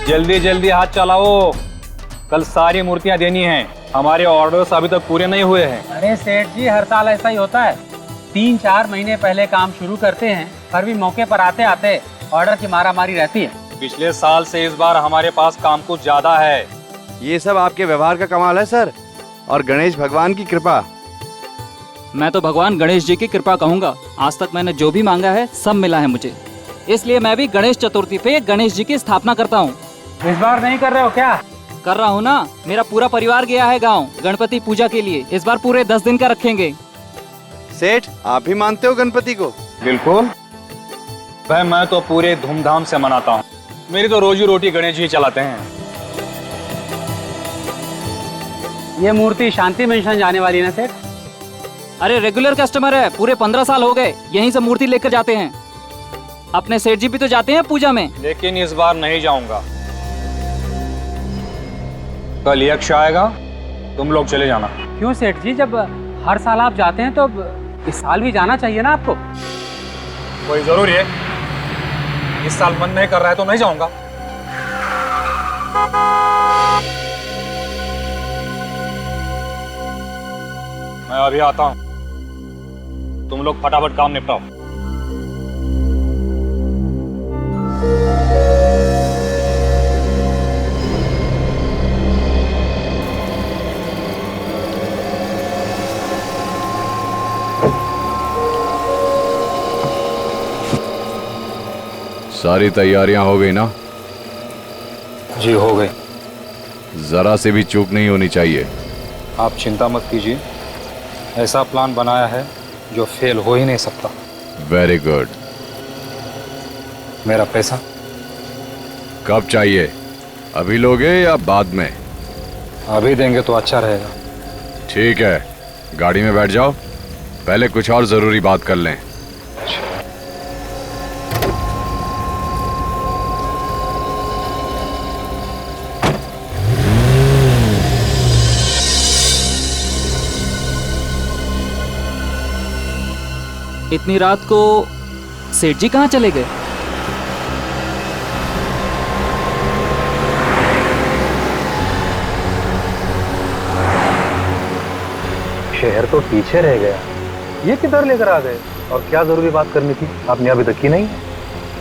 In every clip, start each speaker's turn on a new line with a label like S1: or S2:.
S1: जल्दी जल्दी हाथ चलाओ, कल सारी मूर्तियां देनी हैं। हमारे ऑर्डर्स अभी तक पूरे नहीं हुए हैं।
S2: अरे सेठ जी, हर साल ऐसा ही होता है। 3-4 महीने पहले काम शुरू करते हैं, पर भी मौके पर आते आते ऑर्डर की मारामारी रहती है।
S1: पिछले साल से इस बार हमारे पास काम कुछ ज्यादा है।
S3: ये सब आपके व्यवहार का कमाल है सर, और गणेश भगवान की कृपा।
S4: मैं तो भगवान गणेश जी की कृपा कहूँगा। आज तक मैंने जो भी मांगा है सब मिला है मुझे, इसलिए मैं भी गणेश चतुर्थी पे गणेश जी की स्थापना करता हूँ।
S2: इस बार नहीं कर रहे हो क्या?
S4: कर रहा हूँ ना, मेरा पूरा परिवार गया है गांव गणपति पूजा के लिए। इस बार पूरे 10 दिन का रखेंगे।
S3: सेठ, आप भी मानते हो गणपति को?
S1: बिल्कुल भाई, मैं तो पूरे धूमधाम से मनाता हूँ। मेरी तो रोजी रोटी गणेश जी चलाते हैं।
S2: ये मूर्ति शांति मेंशन जाने वाली है ना सेठ?
S4: अरे रेगुलर कस्टमर है, पूरे 15 साल हो गए यहीं से मूर्ति लेकर जाते हैं। अपने सेठ जी भी तो जाते हैं पूजा में।
S1: लेकिन इस बार नहीं जाऊंगा। कल यक्ष आएगा, तुम लोग चले जाना।
S2: क्यों सेठ जी, जब हर साल आप जाते हैं तो इस साल भी जाना चाहिए ना आपको।
S1: कोई जरूरी है? इस साल मन नहीं कर रहा है तो नहीं जाऊंगा। मैं अभी आता हूं, तुम लोग फटाफट काम निपटाओ।
S5: सारी तैयारियां हो गई ना?
S1: जी हो गई।
S5: जरा से भी चूक नहीं होनी चाहिए।
S1: आप चिंता मत कीजिए, ऐसा प्लान बनाया है जो फेल हो ही नहीं सकता।
S5: Very good.
S1: मेरा पैसा
S5: कब चाहिए? अभी लोगे या बाद में?
S1: अभी देंगे तो अच्छा रहेगा।
S5: ठीक है, गाड़ी में बैठ जाओ, पहले कुछ और जरूरी बात कर लें।
S4: इतनी रात को सेठ जी कहाँ चले गए?
S6: शहर तो पीछे रह गया, ये किधर लेकर आ गए? और क्या जरूरी बात करनी थी आपने अभी तक की नहीं?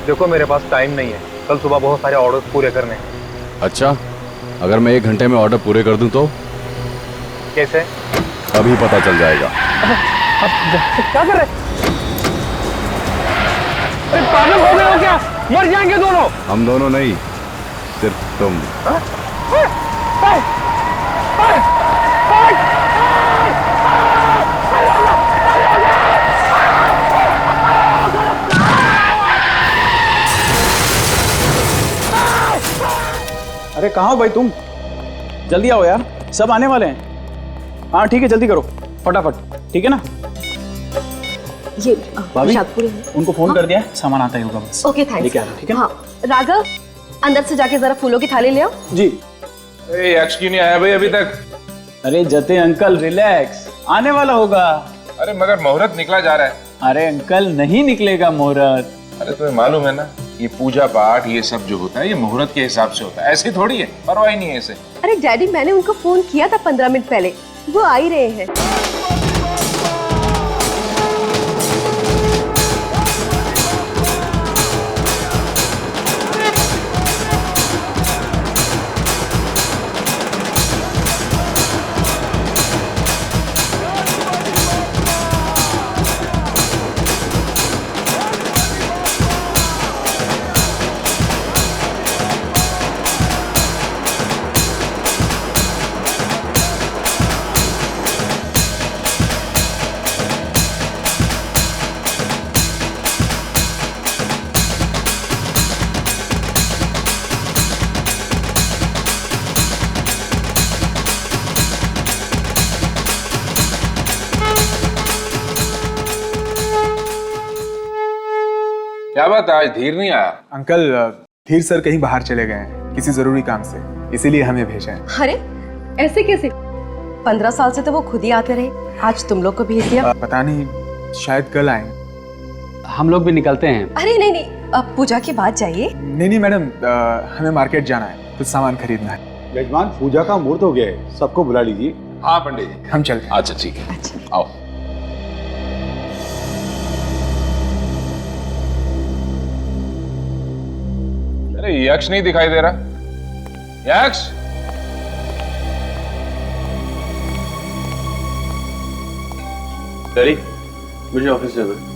S6: देखो मेरे पास टाइम नहीं है, कल सुबह बहुत सारे ऑर्डर्स पूरे करने हैं।
S5: अच्छा, अगर मैं 1 घंटे में ऑर्डर पूरे कर दूं तो?
S6: कैसे?
S5: अभी पता चल जाएगा।
S6: क्या कर रहे? अरे पागल हो गए हो क्या? मर जाएंगे दोनों।
S5: हम दोनों नहीं, सिर्फ तुम।
S7: अरे कहाँ हो भाई तुम? जल्दी आओ यार, सब आने वाले हैं। हाँ ठीक है, जल्दी करो फटाफट, ठीक है ना?
S8: ये
S7: भाभी,
S8: है।
S7: उनको फोन कर दिया है, सामान आता ही होगा बस।
S8: Okay thanks.
S7: लेके आ रहा, ठीक है?
S8: हाँ राघव, अंदर से जाके जरा फूलों की थाली ले आओ।
S7: जी।
S9: यक्ष क्यों नहीं आया भाई अभी तक?
S7: अरे जते अंकल रिलैक्स, आने वाला होगा।
S9: अरे मगर मुहूर्त निकला जा रहा है।
S7: अरे अंकल नहीं निकलेगा मुहूर्त।
S9: अरे तुम्हें मालूम है ना, ये पूजा पाठ ये सब जो होता है ये मुहूर्त के हिसाब से होता है, ऐसे थोड़ी है, परवाह ही नहीं है इसे।
S8: अरे डैडी, मैंने उनको फोन किया था 15 मिनट पहले, वो आ ही रहे हैं।
S9: क्या बात, आज धीर नहीं आया?
S10: अंकल, धीर सर कहीं बाहर चले गए हैं किसी जरूरी काम से, इसीलिए हमें भेजा है।
S8: अरे ऐसे कैसे? 15 साल से तो वो खुद ही आते रहे, आज तुम लोग को भेज दिया।
S10: पता नहीं, शायद कल आए।
S2: हम लोग भी निकलते हैं।
S8: अरे नहीं नहीं, अब पूजा के बाद जाइए।
S10: नहीं मैडम, हमें मार्केट जाना है, कुछ सामान खरीदना है।
S11: यजमान, पूजा का मुहूर्त हो गया है, सबको बुला लीजिए।
S9: हाँ पंडित जी,
S10: हम चलते हैं।
S9: अच्छा ठीक है, आओ। अरे यक्ष नहीं दिखाई दे रहा। यक्ष,
S3: डैडी, मुझे ऑफिस जाना है।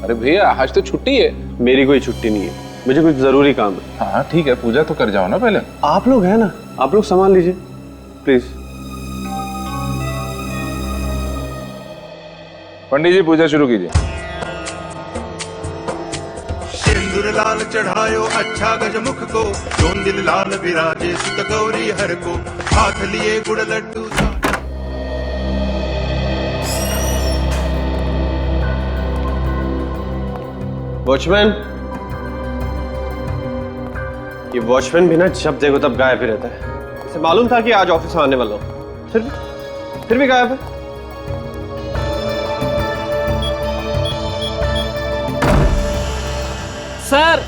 S9: अरे भैया आज तो छुट्टी है।
S3: मेरी कोई छुट्टी नहीं है, मुझे कुछ जरूरी काम है।
S9: हाँ ठीक है, पूजा तो कर जाओ ना पहले।
S3: आप लोग हैं ना, आप लोग सामान लीजिए प्लीज।
S9: पंडित जी पूजा शुरू कीजिए।
S12: सिंदूर लाल चढ़ायो अच्छा गजमुख को, जोन दिल लाल विराजे सुत गौरी हर को, हाथ लिए गुड़ लड्डू।
S3: वॉचमैन, ये वॉचमैन भी ना जब देखो तब गायब ही रहता है। इसे मालूम था कि आज ऑफिस आने वाला हूं, फिर भी गायब है।
S4: सर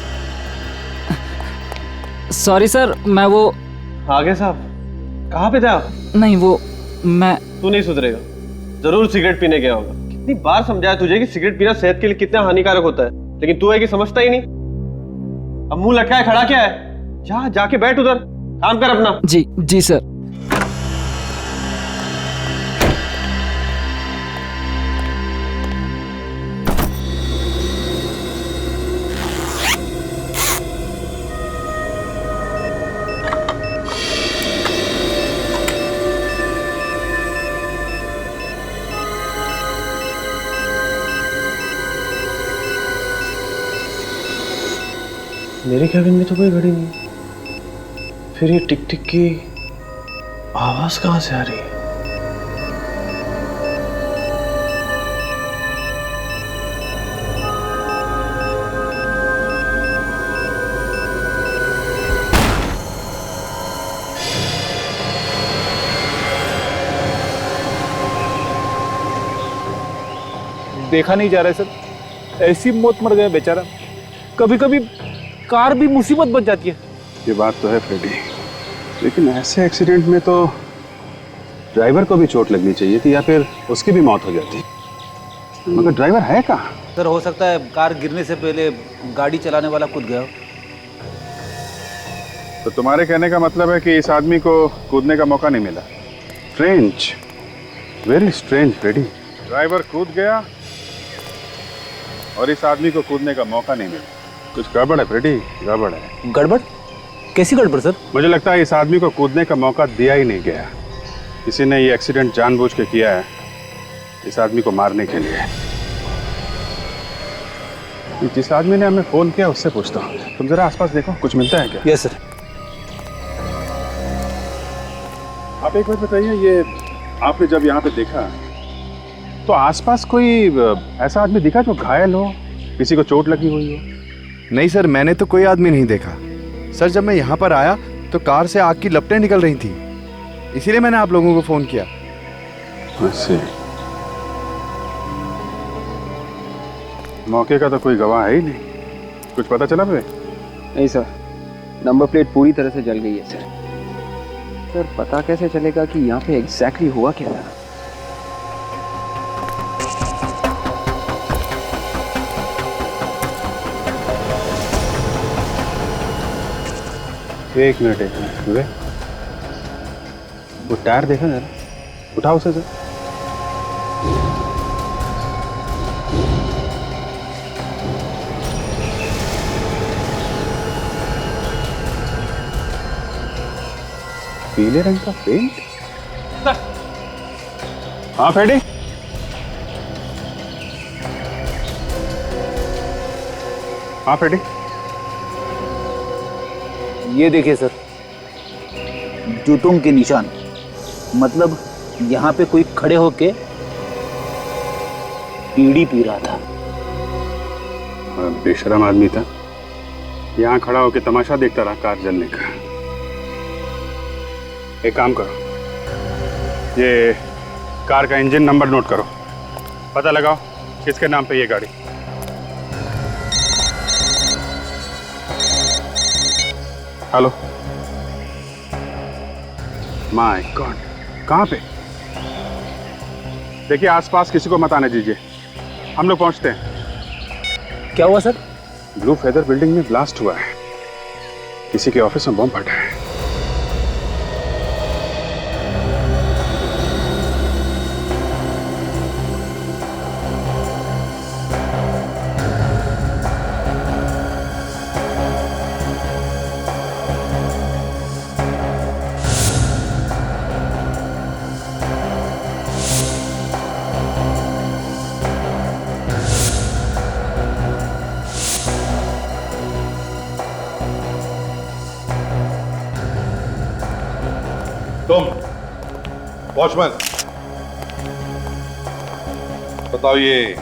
S4: सॉरी सर, मैं वो
S3: आगे साहब, कहाँ पे थे आप?
S4: नहीं वो मैं
S3: तू नहीं सुधरेगा, जरूर सिगरेट पीने गया होगा। कितनी बार समझाया तुझे कि सिगरेट पीना सेहत के लिए कितना हानिकारक होता है, लेकिन तू है कि समझता ही नहीं। अब मुंह लटकाए खड़ा क्या है? जाके बैठ उधर, काम कर अपना।
S4: जी सर।
S3: मेरे कैबिन में तो कोई घड़ी नहीं, फिर ये टिक टिक की आवाज कहां से आ रही है?
S11: देखा नहीं जा रहा है सर, ऐसी मौत मर गया बेचारा। कभी कभी कार भी मुसीबत बन जाती है।
S13: ये बात तो है फ्रेडी, लेकिन ऐसे एक्सीडेंट में तो ड्राइवर को भी चोट लगनी चाहिए थी या फिर उसकी भी मौत हो जाती। मगर ड्राइवर है कहाँ?
S14: सर हो सकता है कार गिरने से पहले गाड़ी चलाने वाला कूद गया हो।
S13: तो तुम्हारे कहने का मतलब है कि इस आदमी को कूदने का मौका नहीं मिला। Strange, very strange Freddy. Driver कूद गया और इस आदमी को कूदने का मौका नहीं मिला। कुछ गड़बड़ है फ्रेडी, गड़बड़ है।
S14: गड़बड़? कैसी गड़बड़ सर?
S13: मुझे लगता है इस आदमी को कूदने का मौका दिया ही नहीं गया। किसी ने ये एक्सीडेंट जानबूझ के किया है, इस आदमी को मारने के लिए। जिस आदमी ने हमें फोन किया उससे पूछता हूँ। तुम जरा आसपास देखो, कुछ मिलता है क्या?
S14: Yes sir.
S13: आप एक बात बताइए, ये आपने जब यहाँ पे देखा तो आसपास कोई ऐसा आदमी दिखा जो घायल हो, किसी को चोट लगी हुई हो?
S3: नहीं सर, मैंने तो कोई आदमी नहीं देखा। सर जब मैं यहाँ पर आया तो कार से आग की लपटें निकल रही थी, इसीलिए मैंने आप लोगों को फोन किया।
S13: अच्छा, मौके का तो कोई गवाह है ही नहीं। कुछ पता चला मुझे?
S15: नहीं सर, नंबर प्लेट पूरी तरह से जल गई है सर। सर पता कैसे चलेगा कि यहाँ पे एग्जैक्टली हुआ क्या था?
S13: एक मिनट वे वो टायर देखा जरा, उठाओ उसे सर। पीले रंग का पेंट। हाँ फ्रेडी, हाँ फ्रेडी,
S14: ये देखिए सर, जूतों के निशान। मतलब यहाँ पे कोई खड़े होके बीड़ी पी रहा था।
S13: बेशरम आदमी था, यहाँ खड़ा होके तमाशा देखता रहा कार जलने का। एक काम करो, ये कार का इंजन नंबर नोट करो, पता लगाओ किसके नाम पे ये गाड़ी। हेलो। माय गॉड, कहाँ पे? देखिए आसपास किसी को मत आने दीजिए, हम लोग पहुंचते हैं।
S7: क्या हुआ सर?
S13: ब्लू फेदर बिल्डिंग में ब्लास्ट हुआ है, किसी के ऑफिस में बम फटा है।
S16: तुम वॉचमैन बताओ, ये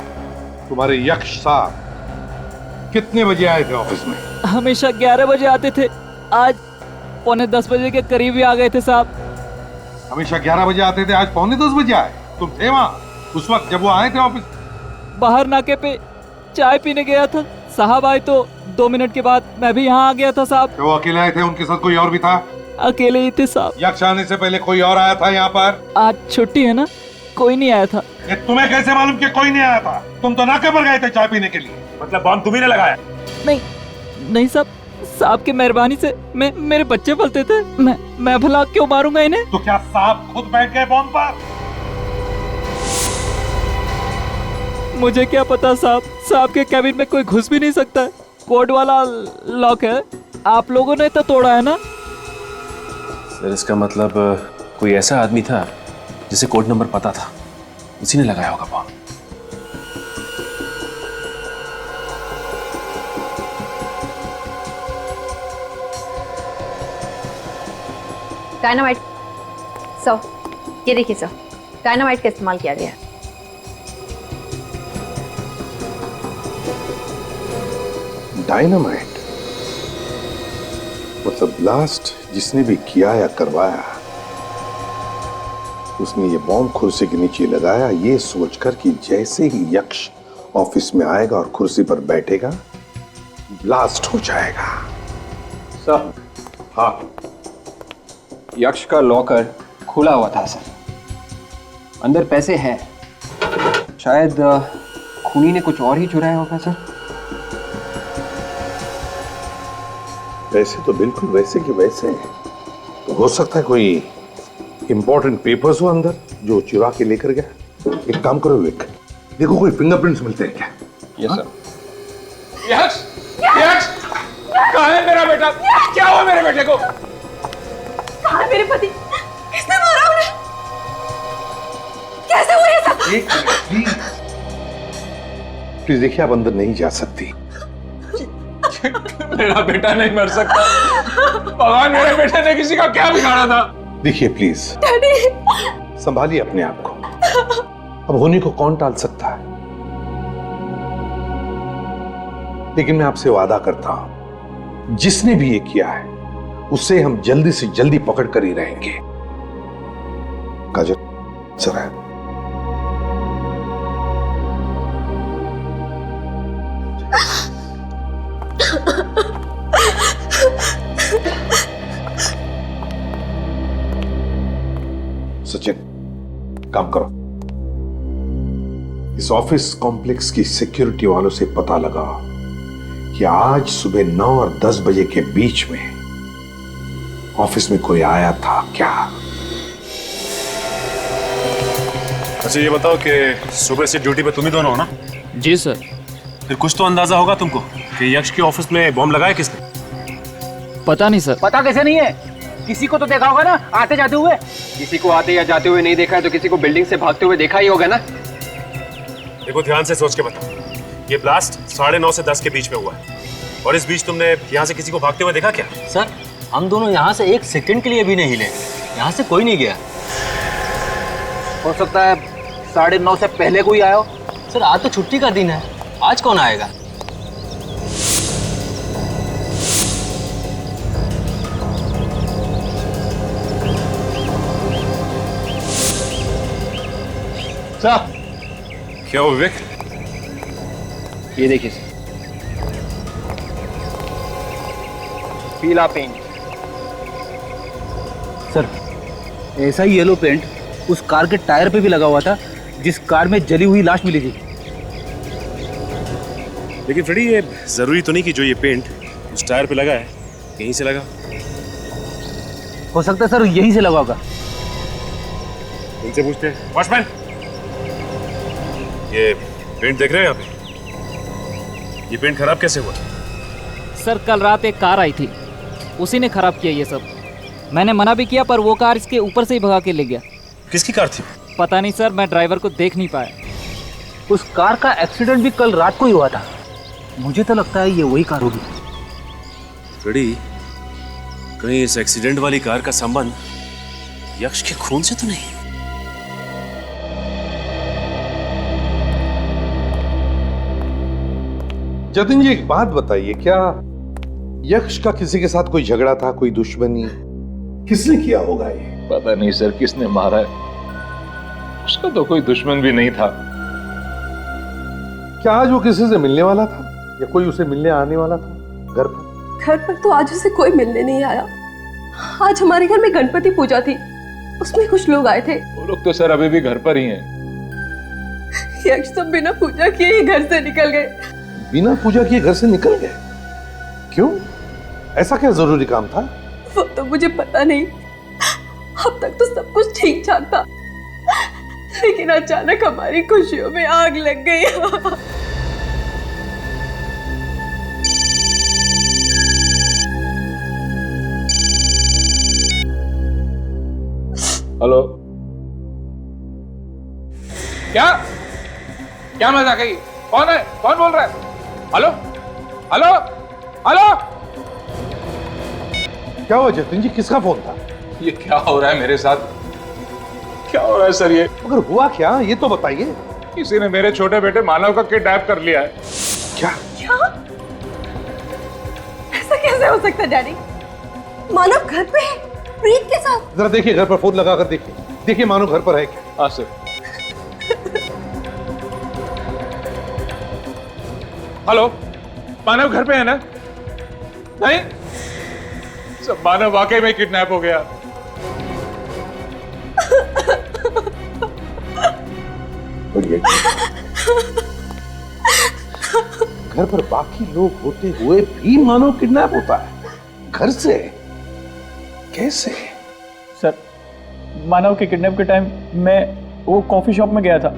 S16: तुम्हारे यक्ष साहब कितने बजे आए थे ऑफिस में?
S4: हमेशा 11 बजे आते थे, आज 9:45 बजे के करीब ही आ गए थे साहब।
S16: हमेशा 11 बजे आते थे, आज 9:45 बजे आए? तुम थे वहाँ उस वक्त जब वो आए थे ऑफिस?
S4: बाहर नाके पे चाय पीने गया था, साहब आए तो 2 मिनट के बाद मैं भी यहाँ आ गया था साहब।
S16: वो अकेले आए थे, उनके साथ कोई और भी था?
S4: अकेले ही थे साहब।
S16: यक्ष आने से पहले कोई और आया था यहाँ पर?
S4: आज छुट्टी है ना, कोई नहीं आया था।
S16: ये तुम्हें कैसे मालूम कि कोई नहीं आया था? तुम तो नाके पर गए थे चाय पीने के लिए। मतलब बम तुम्ही ने लगाया?
S4: नहीं साहब, साहब की मेहरबानी से मेरे बच्चे पलते थे, मैं भला क्यों मारूंगा इन्हें?
S16: तो क्या साहब खुद बैठ गए बम पर?
S4: मुझे क्या पता साहब, साहब के कैबिन में कोई घुस भी नहीं सकता है, कोड वाला लॉक है, आप लोगों ने तो तोड़ा है ना?
S15: सर इसका मतलब कोई ऐसा आदमी था जिसे कोड नंबर पता था, उसी ने लगाया होगा बम।
S17: डायनामाइट सर, ये देखिए सर, डायनामाइट का इस्तेमाल किया गया है।
S16: डायनामाइट? मतलब ब्लास्ट जिसने भी किया या करवाया, उसने ये बॉम्ब कुर्सी के नीचे लगाया ये सोचकर कि जैसे ही यक्ष ऑफिस में आएगा और कुर्सी पर बैठेगा ब्लास्ट हो जाएगा।
S15: सर,
S16: हाँ,
S15: यक्ष का लॉकर खुला हुआ था सर, अंदर पैसे हैं, शायद खूनी ने कुछ और ही चुराया होगा सर।
S16: वैसे तो बिल्कुल वैसे के वैसे हैं। तो हो सकता है कोई इंपॉर्टेंट पेपर्स हो अंदर जो चुरा के लेकर गया। एक काम करो विवेक, देखो कोई फिंगरप्रिंट्स मिलते हैं क्या?
S15: Yes sir.
S9: यक्ष, यक्ष, कहाँ है मेरा बेटा? क्या हुआ मेरे बेटे को?
S8: कहाँ है मेरे पति? किसने मारा उन्हें? कैसे हुआ ये सब?
S16: एक मिनट प्लीज देखिए, आप अंदर नहीं जा सकती।
S9: मेरा बेटा नहीं मर सकता। भगवान, मेरे बेटे ने किसी का क्या बिगाड़ा था?
S16: देखिए प्लीज,
S8: डैडी
S16: संभालिए अपने आप को। अब होने को कौन टाल सकता है? लेकिन मैं आपसे वादा करता हूं, जिसने भी ये किया है उसे हम जल्दी से जल्दी पकड़ कर ही रहेंगे। काजल जरा सचिन, काम करो। इस ऑफिस कॉम्प्लेक्स की सिक्योरिटी वालों से पता लगा कि आज सुबह 9 और 10 बजे के बीच में ऑफिस में कोई आया था क्या?
S18: अच्छा ये बताओ कि सुबह से ड्यूटी पे तुम ही दोनों हो ना?
S4: जी सर।
S18: फिर कुछ तो अंदाजा होगा तुमको कि यक्ष के ऑफिस में बॉम्ब लगाया किसने?
S4: पता नहीं सर।
S7: पता कैसे नहीं है? किसी को तो देखा होगा ना आते जाते हुए।
S15: किसी को आते या जाते हुए नहीं देखा है तो किसी को बिल्डिंग से भागते हुए देखा ही होगा ना।
S18: देखो ध्यान से सोच के बताओ, ये ब्लास्ट 9:30 से 10 के बीच में हुआ है और इस बीच तुमने यहाँ से किसी को भागते हुए देखा क्या?
S19: सर हम दोनों यहाँ से 1 सेकंड के लिए भी नहीं हिले, यहाँ से कोई नहीं गया।
S7: हो सकता है 9:30 से पहले कोई आया हो।
S19: सर आज तो छुट्टी का दिन है, आज कौन आएगा?
S18: क्या हो विवेक?
S15: ये देखिए पीला पेंट,
S14: सर ऐसा ही येलो पेंट उस कार के टायर पे भी लगा हुआ था जिस कार में जली हुई लाश मिली थी।
S18: लेकिन फ्रेडी, ये जरूरी तो नहीं कि जो ये पेंट उस टायर पे लगा है यहीं से लगा।
S14: हो सकता है सर यहीं से लगा होगा।
S18: इनसे पूछते हैं। वॉचमैन, ये पेंट देख रहे हैं यहाँ पे? ये पेंट खराब कैसे हुआ?
S4: सर कल रात एक कार आई थी, उसी ने खराब किया ये सब। मैंने मना भी किया पर वो कार इसके ऊपर से ही भगा के ले गया।
S18: किसकी कार थी?
S4: पता नहीं सर, मैं ड्राइवर को देख नहीं पाया।
S14: उस कार का एक्सीडेंट भी कल रात को ही हुआ था। मुझे तो लगता है ये वही कार होगी।
S18: फ्रेडी, कहीं इस एक्सीडेंट वाली कार का संबंध यक्ष के खून से तो नहीं?
S16: जतिन जी, एक बात बताइए, क्या यक्ष का किसी के साथ कोई झगड़ा था, कोई दुश्मनी? किसने किया होगा ये?
S5: पता नहीं सर किसने मारा है, उसका तो कोई दुश्मन भी नहीं था।
S16: क्या आज वो किसी से मिलने वाला था या कोई उसे मिलने आने वाला था घर पर?
S8: घर पर तो आज उसे कोई मिलने नहीं आया। आज हमारे घर में गणपति पूजा थी, उसमें कुछ लोग आए थे।
S5: वो लोग तो सर अभी भी घर पर ही हैं।
S8: यक्ष तो बिना पूजा किए ही घर से निकल गए।
S16: बिना पूजा किए घर से निकल गए? क्यों? ऐसा क्या जरूरी काम था?
S8: वो तो मुझे पता नहीं। अब तक तो सब कुछ ठीक ठाक था, लेकिन अचानक हमारी खुशियों में आग लग गई।
S9: हेलो, क्या क्या मजाक है? कौन है? कौन बोल रहा है? Hello hello hello.
S16: क्या हुआ जतिन जी, किसका फोन था?
S9: ये क्या हो रहा है मेरे साथ? क्या हो रहा है सर? ये
S16: मगर हुआ क्या, ये तो बताइए।
S9: किसी ने मेरे छोटे बेटे मानव का किडनैप कर लिया है।
S16: क्या?
S8: ऐसा कैसे हो सकता है डैडी? मानव घर पे है प्रीत के साथ।
S16: जरा देखिए, घर पर फोन लगा कर देखिए, देखिए मानो घर पर है क्या।
S9: हाँ सर। हेलो, मानव घर पे है ना? नहीं सब, मानव वाकई में किडनैप हो गया।
S16: घर पर बाकी लोग होते हुए भी मानव किडनैप होता है घर से? कैसे?
S7: सर मानव के किडनैप के टाइम मैं वो कॉफी शॉप में गया था।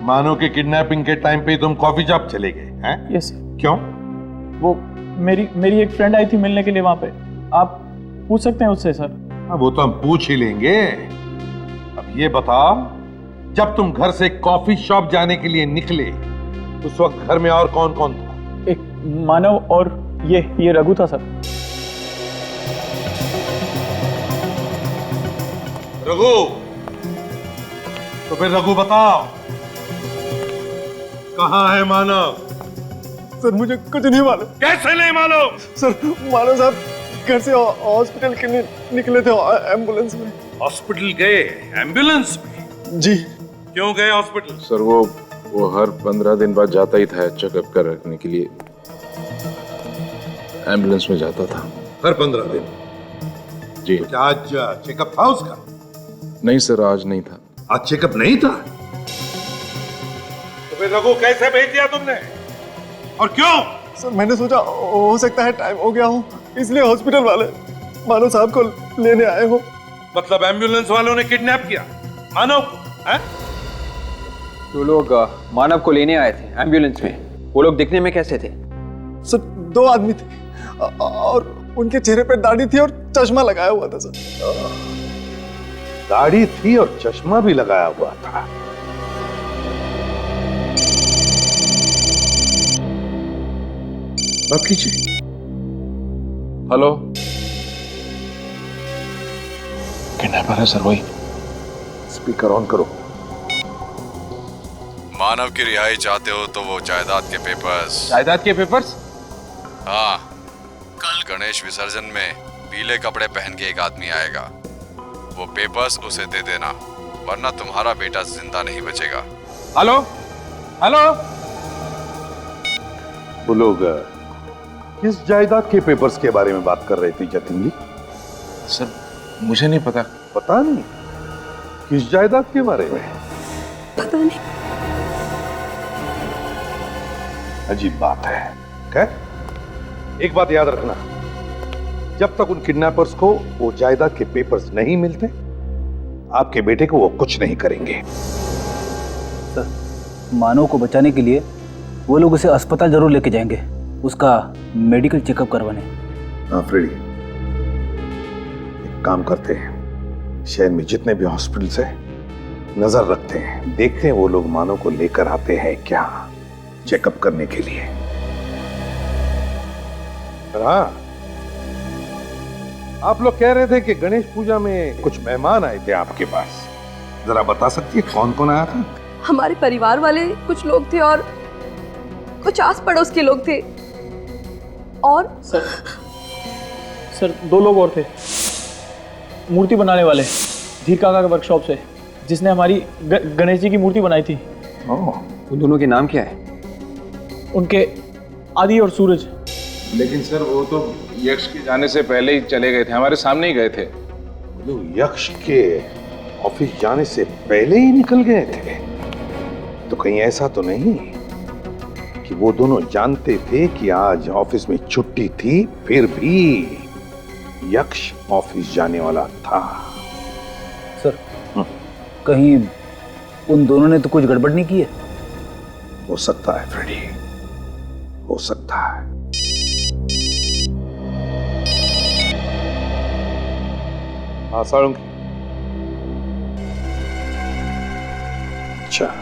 S16: मानव के किडनैपिंग के टाइम पे तुम कॉफी शॉप चले गए हैं?
S7: यस।
S16: क्यों?
S7: वो मेरी एक फ्रेंड आई थी मिलने के लिए वहां पे। आप पूछ सकते हैं उससे सर।
S16: हाँ, वो तो हम पूछ ही लेंगे। अब ये बताओ, जब तुम घर से कॉफी शॉप जाने के लिए निकले उस वक्त घर में और कौन कौन था?
S7: एक मानव और ये रघु था सर।
S16: रघु? तो फिर रघु बताओ, कहाँ है मानव?
S3: सर मुझे कुछ नहीं मालूम।
S16: कैसे नहीं मालूम?
S3: सर मानव साहब घर से हॉस्पिटल के लिए निकले थे एम्बुलेंस में।
S16: हॉस्पिटल गए एम्बुलेंस में?
S3: जी।
S16: क्यों गए हॉस्पिटल?
S5: सर वो हर 15 दिन बाद जाता ही था चेकअप करने के लिए, एम्बुलेंस में जाता था।
S16: हर 15 दिन?
S5: जी।
S16: तो आज चेकअप था उसका?
S5: नहीं सर, आज नहीं था।
S16: आज चेकअप नहीं था? तो फिर रघु कैसे भेज दिया तुमने और क्यों?
S3: सर मैंने सोचा हो सकता है टाइम हो गया हो, इसलिए हॉस्पिटल वाले मानव साहब को लेने आए हो।
S16: मतलब एम्बुलेंस वालों ने किडनैप किया मानव को? हैं?
S15: तो लोग मानव को लेने आए थे एम्बुलेंस में। वो लोग दिखने में कैसे थे?
S3: सर 2 आदमी थे और उनके चेहरे पे दाढ़ी थी और चश्मा लगाया हुआ था सर।
S16: दाढ़ी थी और चश्मा भी लगाया हुआ था। बात कीजिए।
S5: हेलो,
S9: किडनैपर है सर वही।
S16: स्पीकर ऑन करो।
S5: मानव की रिहाई चाहते हो तो वो जायदाद के पेपर्स।
S9: जायदाद के पेपर्स?
S5: हाँ, कल गणेश विसर्जन में पीले कपड़े पहन के एक आदमी आएगा, वो पेपर्स उसे दे देना, वरना तुम्हारा बेटा जिंदा नहीं बचेगा।
S9: Hello hello.
S16: वो लोग किस जायदाद के पेपर्स के बारे में बात कर रहे थे जतिन जी?
S18: सर
S16: मुझे नहीं पता। पता नहीं किस जायदाद के बारे में?
S8: पता नहीं।
S16: अजीब बात है। खैर, एक बात याद रखना, जब तक उन किडनैपर्स को वो जायदाद के पेपर्स नहीं मिलते, आपके बेटे को वो कुछ नहीं करेंगे।
S14: सर, मानव को बचाने के लिए वो लोग उसे अस्पताल जरूर लेके जाएंगे, उसका मेडिकल चेकअप करवाने।
S16: हाँ फ्रेडी, एक काम करते हैं, शहर में जितने भी हॉस्पिटल्स हैं नजर रखते हैं, देखते हैं वो लोग मानव को लेकर आते हैं क्या चेकअप करने के लिए। हाँ, आप लोग कह रहे थे कि गणेश पूजा में कुछ मेहमान आए थे आपके पास, जरा बता सकती है कौन कौन आया था?
S8: हमारे परिवार वाले कुछ लोग थे और कुछ आस पड़ोस के लोग थे। और
S7: सर 2 लोग और थे, मूर्ति बनाने वाले, धीर काका के वर्कशॉप से, जिसने हमारी गणेश जी की मूर्ति बनाई थी।
S15: उन दोनों के नाम क्या है?
S7: उनके आदि और सूरज।
S11: लेकिन सर वो तो यक्ष के जाने से पहले ही चले गए थे, हमारे सामने ही गए थे।
S16: यक्ष के ऑफिस जाने से पहले ही निकल गए थे? तो कहीं ऐसा तो नहीं कि वो दोनों जानते थे कि आज ऑफिस में छुट्टी थी, फिर भी यक्ष ऑफिस जाने वाला था?
S14: सर, कहीं उन दोनों ने तो कुछ गड़बड़ नहीं की है?
S16: हो सकता है फ्रेडी, हो सकता है। हाँ सारंगी। अच्छा,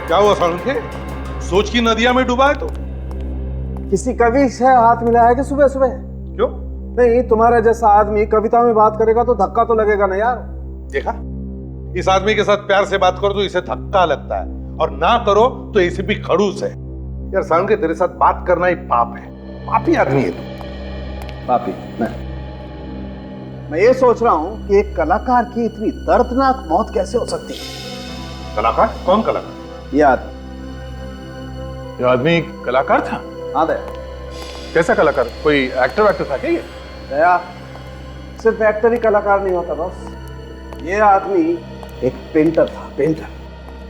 S16: क्या हुआ सालुंखे? सोच की नदिया में डूबा है तो?
S20: किसी कवि से हाथ मिलाया है कि सुबह सुबह?
S16: क्यों?
S20: नहीं, तुम्हारा जैसा आदमी कविता में बात करेगा तो धक्का तो लगेगा ना यार।
S16: देखा, इस आदमी के साथ प्यार से बात करो तो इसे धक्का लगता है, और ना करो तो इसे भी खड़ूस है। यार सालुंखे, तेरे साथ बात करना ही पाप है, पापी आदमी है तू।
S20: पापी? मैं ये सोच रहा हूँ कि एक कलाकार की इतनी दर्दनाक मौत कैसे हो सकती है?
S16: कलाकार? कौन कलाकार?
S20: ये
S16: आदमी कलाकार था?
S20: हाँ दया।
S16: कैसा कलाकार? कोई एक्टर था क्या ये?
S20: दया, सिर्फ एक्टर ही कलाकार नहीं होता बस। ये आदमी एक पेंटर था। पेंटर?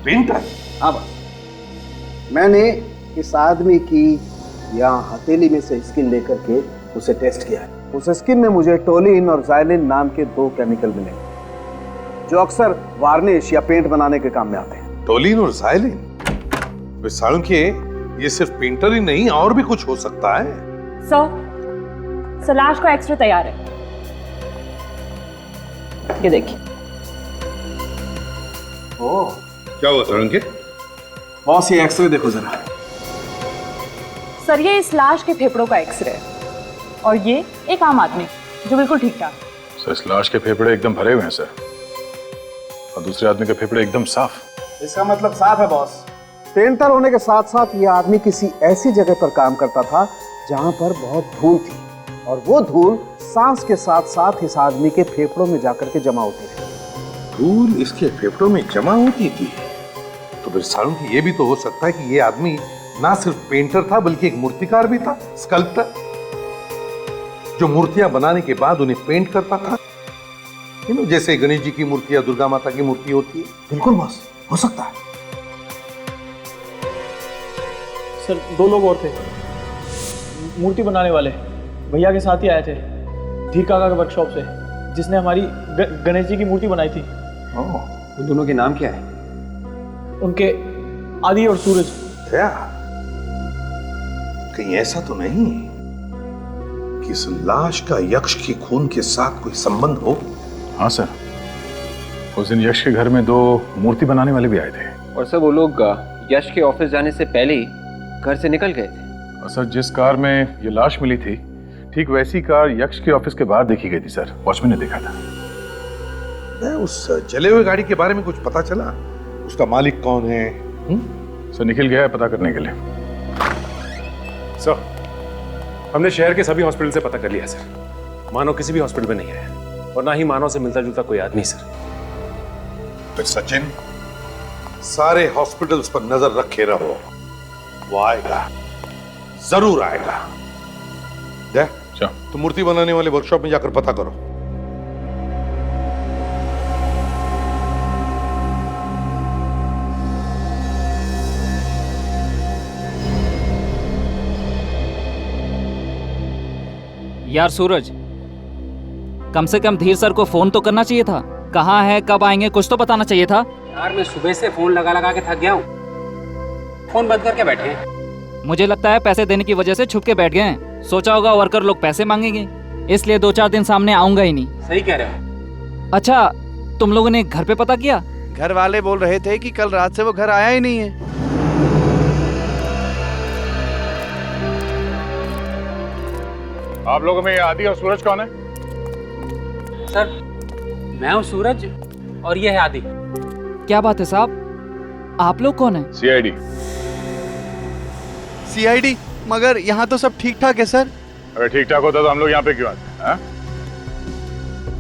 S16: पेंटर?
S20: हाँ बस। मैंने इस आदमी की यहाँ हथेली में से स्किन लेकर के उसे टेस्ट किया। उस स्किन में मुझे टोलिन और जाइलिन नाम के 2 केमिकल मिले, जो अक्सर वार्निश या पेंट बनाने के काम में आते हैं।
S16: टोलिन और जाइलिन? सालुंखे, ये सिर्फ पेंटर ही नहीं, और भी कुछ हो सकता है।
S21: सर, लाश का एक्सरे तैयार है, ये देखिए।
S20: ओह,
S16: क्या हुआ सालुंखे?
S20: बॉस, ये एक्सरे देखो जरा।
S21: सर, ये इस लाश के फेफड़ों का एक्सरे है, और ये एक आम आदमी जो बिल्कुल ठीक ठाक।
S11: सर, इस लाश के फेफड़े एकदम भरे हुए हैं सर, और दूसरे आदमी के फेफड़े एकदम साफ।
S20: इसका मतलब साफ है बॉस। पेंटर होने के साथ साथ ये आदमी किसी ऐसी जगह पर काम करता था जहां पर बहुत धूल थी, और वो धूल सांस के साथ साथ इस आदमी के फेफड़ों में जाकर के जमा होती थी।
S16: धूल इसके फेफड़ों में जमा होती थी? तो फिर सालुंखे, ये भी तो हो सकता है कि ये आदमी ना सिर्फ पेंटर था बल्कि एक मूर्तिकार भी था, स्कल्प्टर। जो मूर्तियां बनाने के बाद उन्हें पेंट करता था, जैसे गणेश जी की मूर्ति या दुर्गा माता की मूर्ति होती है।
S20: बिल्कुल बॉस, हो सकता है।
S7: सर 2 लोग और थे, मूर्ति बनाने वाले भैया के साथ ही आए थे धीर काका के वर्कशॉप से, जिसने हमारी गणेश जी की मूर्ति बनाई थी।
S15: उन दोनों के नाम क्या है?
S7: उनके आदि और सूरज।
S16: क्या कहीं ऐसा तो नहीं कि इस लाश का यक्ष के खून के साथ कोई संबंध हो?
S13: हाँ सर, उस दिन यश के घर में 2 मूर्ति बनाने वाले भी आए थे।
S15: और सर वो लोग यश के ऑफिस जाने से पहले ही घर से निकल गए थे।
S13: और सर जिस कार में ये लाश मिली थी, ठीक वैसी कार यक्ष के ऑफिस के बाहर देखी गई थी सर, वॉचमैन ने देखा था।
S16: उस जले हुए गाड़ी के बारे में कुछ पता चला? उसका मालिक कौन है?
S13: सर निखिल गया है पता करने के लिए।
S18: सर हमने शहर के सभी हॉस्पिटल से पता कर लिया सर, मानव किसी भी हॉस्पिटल में नहीं है और ना ही मानव से मिलता जुलता कोई आदमी सर।
S16: तो सचिन, सारे हॉस्पिटल्स पर नजर रखे रहो, वो आएगा, जरूर आएगा। तो मूर्ति बनाने वाले वर्कशॉप में जाकर पता करो।
S4: यार सूरज, कम से कम धीर सर को फोन तो करना चाहिए था। कहाँ है, कब आएंगे, कुछ तो बताना चाहिए था।
S2: यार मैं सुबह से फोन लगा लगा के थक गया हूँ, फोन बंद करके बैठे हैं।
S4: मुझे लगता है पैसे देने की वजह से छुप के बैठ गए हैं। सोचा होगा वर्कर लोग पैसे मांगेंगे, इसलिए 2-4 दिन सामने आऊंगा ही नहीं।
S2: सही कह रहे हो।
S4: अच्छा, तुम लोगों ने घर पे पता किया?
S20: घर वाले बोल रहे थे कि कल रात से वो घर आया ही नहीं है।
S13: आप लोगों में आदि और सूरज कौन है?
S2: सर मैं हूँ सूरज और ये है आदि।
S4: क्या बात है साहब, आप लोग कौन है?
S13: सीआईडी।
S20: सीआईडी? मगर यहाँ तो सब ठीक ठाक है सर।
S13: अगर ठीक ठाक होता तो हम लोग यहाँ पे क्यों आते?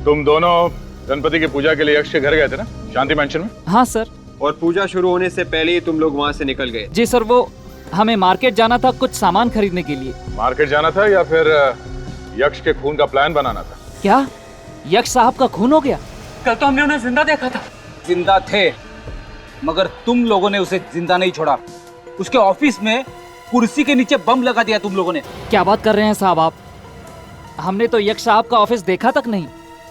S13: तुम दोनों गणपति की पूजा के लिए यक्ष के घर गए थे ना, शांति मैंशन में?
S4: हाँ सर।
S15: और पूजा शुरू होने से पहले ही तुम लोग वहाँ से निकल गए?
S4: जी सर, वो हमें मार्केट जाना था कुछ सामान खरीदने के लिए।
S13: मार्केट जाना था या फिर यक्ष के खून का प्लान बनाना था?
S4: क्या यक्ष साहब का खून हो गया?
S2: कल तो हमने उन्हें जिंदा देखा था।
S19: जिंदा थे, मगर तुम लोगों ने उसे जिंदा नहीं छोड़ा। उसके ऑफिस में कुर्सी के नीचे बम लगा दिया तुम लोगों ने।
S4: क्या बात कर रहे हैं साहब आप? हमने तो यक्ष साहब का ऑफिस देखा तक नहीं।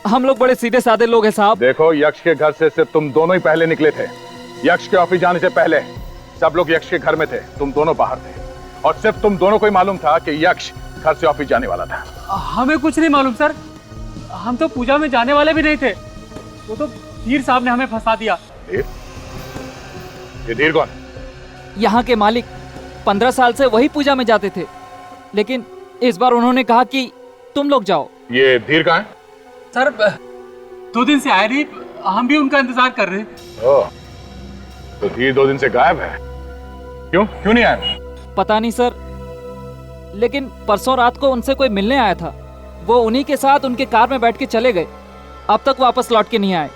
S4: हम लोग बड़े सीधे साधे लोग हैं साहब।
S13: देखो, यक्ष के घर से सिर्फ तुम दोनों ही पहले निकले थे। यक्ष के ऑफिस जाने से पहले सब लोग यक्ष के घर में थे, तुम दोनों बाहर थे। और सिर्फ तुम दोनों को ही मालूम था कि यक्ष घर से ऑफिस जाने वाला था।
S2: हमें कुछ नहीं मालूम सर, हम तो पूजा में जाने वाले भी नहीं थे। वो तो धीर साहब ने हमें फंसा दिया।
S13: धीर? ये धीर कौन?
S4: यहाँ के मालिक 15 साल से वही पूजा में जाते थे, लेकिन इस बार उन्होंने कहा कि तुम लोग जाओ।
S13: ये धीर कहाँ है?
S2: सर 2 दिन से आए नहीं, हम भी उनका इंतजार कर रहे हैं।
S13: ओह, तो धीर 2 दिन से गायब है। क्यों नहीं आया?
S4: पता नहीं सर, लेकिन परसों रात को उनसे कोई मिलने आया था। वो उन्हीं के साथ उनके कार में बैठ के चले गए, अब तक वापस लौट के नहीं आए।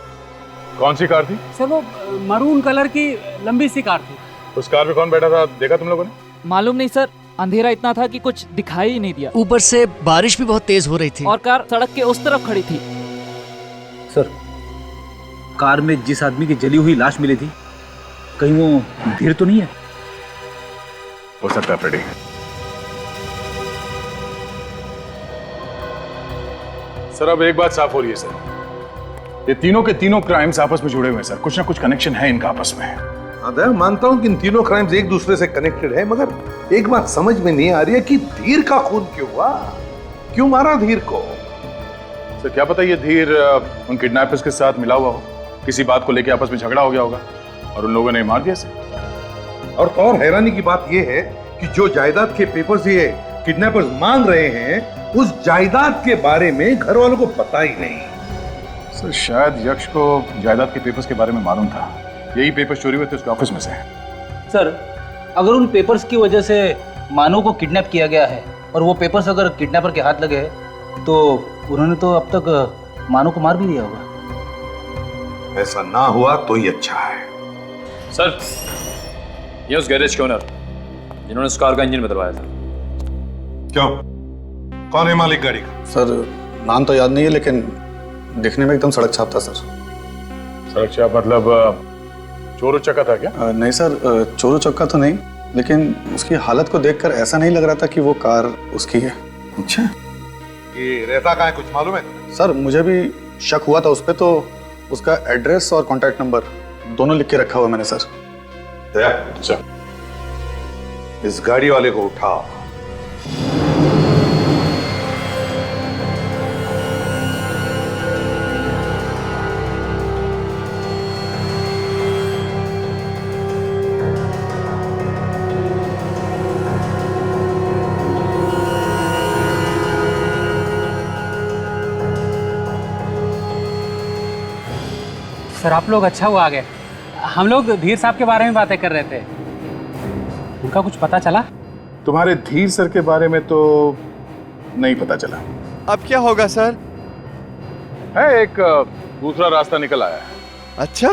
S13: कौन सी कार थी?
S2: सर वो मरून कलर की लंबी सी कार थी।
S13: उस कार में कौन बैठा था, देखा तुम लोगों ने?
S4: मालूम नहीं सर, अंधेरा इतना था कि कुछ दिखाई ही नहीं दिया।
S1: ऊपर से बारिश भी बहुत तेज हो रही थी
S4: और कार सड़क के उस तरफ खड़ी थी।
S19: सर, कार में जिस आदमी की जली हुई लाश मिली थी, कहीं वो धीर तो नहीं है?
S13: हो सकता है फ्रेडी। सर अब एक बात साफ हो रही है सर, ये तीनों के तीनों क्राइम्स आपस में जुड़े हुए हैं सर, कुछ ना कुछ कनेक्शन है इनका आपस में।
S16: हाँ, मानता हूं कि इन तीनों क्राइम्स एक दूसरे से कनेक्टेड है, मगर एक बात समझ में नहीं आ रही है कि धीर का खून क्यों हुआ? क्यों मारा धीर को?
S13: सर क्या पता ये धीर उन किडनैपर्स के साथ मिला हुआ हो, किसी बात को लेकर आपस में झगड़ा हो गया होगा और उन लोगों ने मार दिया सर।
S16: और हैरानी की बात यह है कि जो जायदाद के पेपर्स ये किडनैपर्स मांग रहे हैं, उस जायदाद के बारे में घर वालों को पता ही नहीं।
S13: सर शायद यक्ष को जायदाद के पेपर्स के बारे में मालूम था, यही पेपर्स चोरी हुए थे उसके ऑफिस में से।
S19: सर अगर उन पेपर्स की वजह से मानव को किडनैप किया गया है और वो पेपर्स अगर किडनैपर के हाथ लगे तो उन्होंने तो अब तक मानव को मार भी दिया होगा।
S16: ऐसा ना हुआ तो ही अच्छा है।
S18: सर ये उस गैरेज के ओनर जिन्होंने उस कार का इंजन बदलवाया था।
S16: क्यों? कौन है मालिक गाड़ी का?
S6: सर नाम तो याद नहीं है, लेकिन दिखने में एकदम सड़क छाप था सर।
S13: सड़क छाप मतलब चोर चक्का था क्या?
S6: नहीं सर, चोर चक्का तो नहीं, लेकिन उसकी हालत को देखकर ऐसा नहीं लग रहा था कि वो कार उसकी है।
S16: अच्छा, ये रहता कहाँ है, कुछ मालूम है?
S6: सर मुझे भी शक हुआ था उस पर, तो उसका एड्रेस और कॉन्टैक्ट नंबर दोनों लिख के रखा हुआ मैंने सर।
S16: अच्छा, इस गाड़ी वाले को उठा।
S2: सर आप लोग अच्छा हुआ आ गए। हम लोग धीर साहब के बारे में बातें कर रहे थे, उनका कुछ पता चला?
S13: तुम्हारे धीर सर के बारे में तो नहीं पता चला।
S3: अब क्या होगा सर?
S13: है एक दूसरा रास्ता निकल आया है।
S3: अच्छा?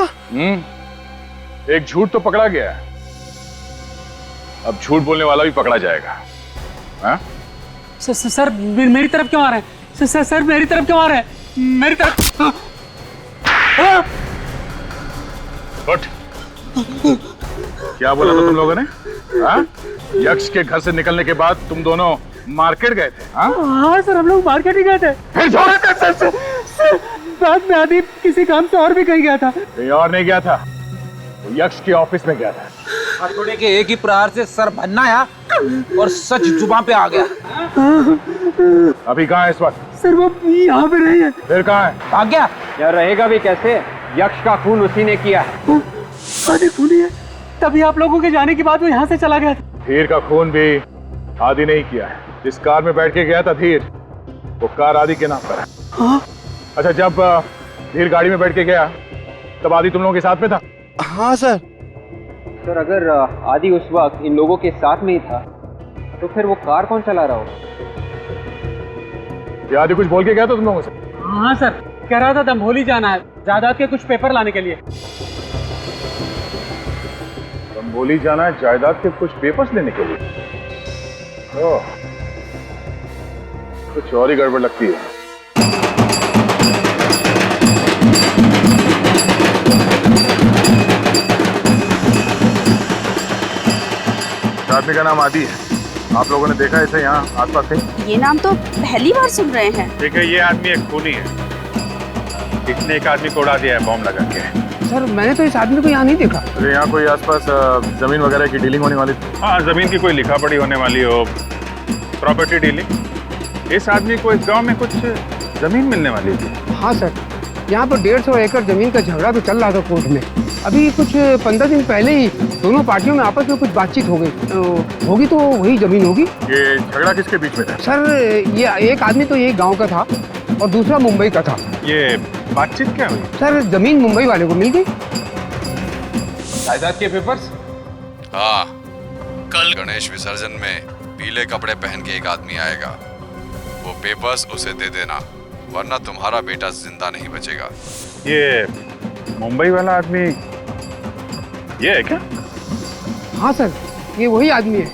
S13: एक झूठ तो पकड़ा गया है, अब झूठ बोलने वाला भी पकड़ा जाएगा। हाँ?
S2: सर मेरी तरफ क्यों आ रहे हैं? सर मेरी तरफ क्यों आ रहे हैं? मेरी तरफ।
S13: उठ। क्या बोला था तुम लोगों ने? हाँ? यक्ष के घर से निकलने के बाद तुम दोनों मार्केट गए थे?
S2: हाँ सर, हम लोग मार्केट ही गए थे।
S13: फिर छोड़े थे सर?
S2: बाद में आदि किसी काम से और भी कहीं गया था।
S13: कहीं और नहीं गया था, वो यक्ष के ऑफिस में गया था।
S19: हथौड़े के एक ही प्रहार से सर भन्नाया और सच जुबान पे आ गया।
S13: अभी कहाँ है इस वक्त?
S2: सर वो यहाँ पे नहीं है।
S13: फिर कहाँ है?
S19: भाग गया।
S15: यार रहेगा भी कैसे, यक्ष का खून उसी ने किया है।
S2: आदि खूनी है, तभी आप लोगों के जाने के बाद वो यहाँ से चला गया था।
S13: धीर का खून भी आदि नहीं किया है। जिस कार में बैठ के गया था धीर, वो कार आदि के नाम पर है।
S2: हाँ?
S13: अच्छा, जब धीर गाड़ी में बैठ के गया तब आदि तुम लोगों के साथ में था?
S3: हाँ सर।
S15: सर अगर आदि उस वक्त इन लोगों के साथ में ही था तो फिर वो कार कौन चला रहा होगा?
S13: ये आदि कुछ बोल के गया था तुम लोगों से?
S2: हाँ सर, कह रहा था दंभोली जाना है, जायदाद के कुछ पेपर लाने के लिए।
S13: दंभोली जाना है जायदाद के कुछ पेपर्स लेने के लिए? ओह, कुछ और ही गड़बड़ लगती है। आदमी का नाम आदि है, आप लोगों ने देखा इसे यहाँ आसपास कहीं?
S8: ये नाम तो पहली बार सुन रहे हैं।
S9: ठीक है, ये आदमी एक खूनी है, इसने एक आदमी को उड़ा दिया है बॉम्ब लगा के।
S2: सर मैंने तो इस आदमी को यहाँ नहीं देखा।
S13: अरे यहाँ कोई आसपास जमीन वगैरह की डीलिंग होने वाली थी?
S9: हाँ, जमीन की कोई लिखा पढ़ी होने वाली हो, प्रॉपर्टी डीलिंग। इस आदमी को इस गांव में कुछ जमीन मिलने वाली थी।
S22: हाँ सर, यहाँ पर 150 एकड़ जमीन का झगड़ा तो चल रहा था कोर्ट में। अभी कुछ 15 दिन पहले ही दोनों पार्टियों में आपस में कुछ बातचीत हो गई होगी, तो वही जमीन होगी।
S13: ये झगड़ा किसके बीच में था?
S22: सर ये एक आदमी तो यही गांव का था और दूसरा मुंबई का था।
S9: ये बातचीत क्या हुई?
S22: सर जमीन मुंबई वाले को मिल गई।
S15: जायदाद के पेपर्स?
S5: हाँ, कल गणेश विसर्जन में पीले कपड़े पहन के एक आदमी आएगा, वो पेपर्स उसे दे देना, वरना तुम्हारा बेटा जिंदा नहीं बचेगा।
S9: ये मुंबई वाला आदमी ये है क्या?
S22: हाँ सर, ये वही आदमी है।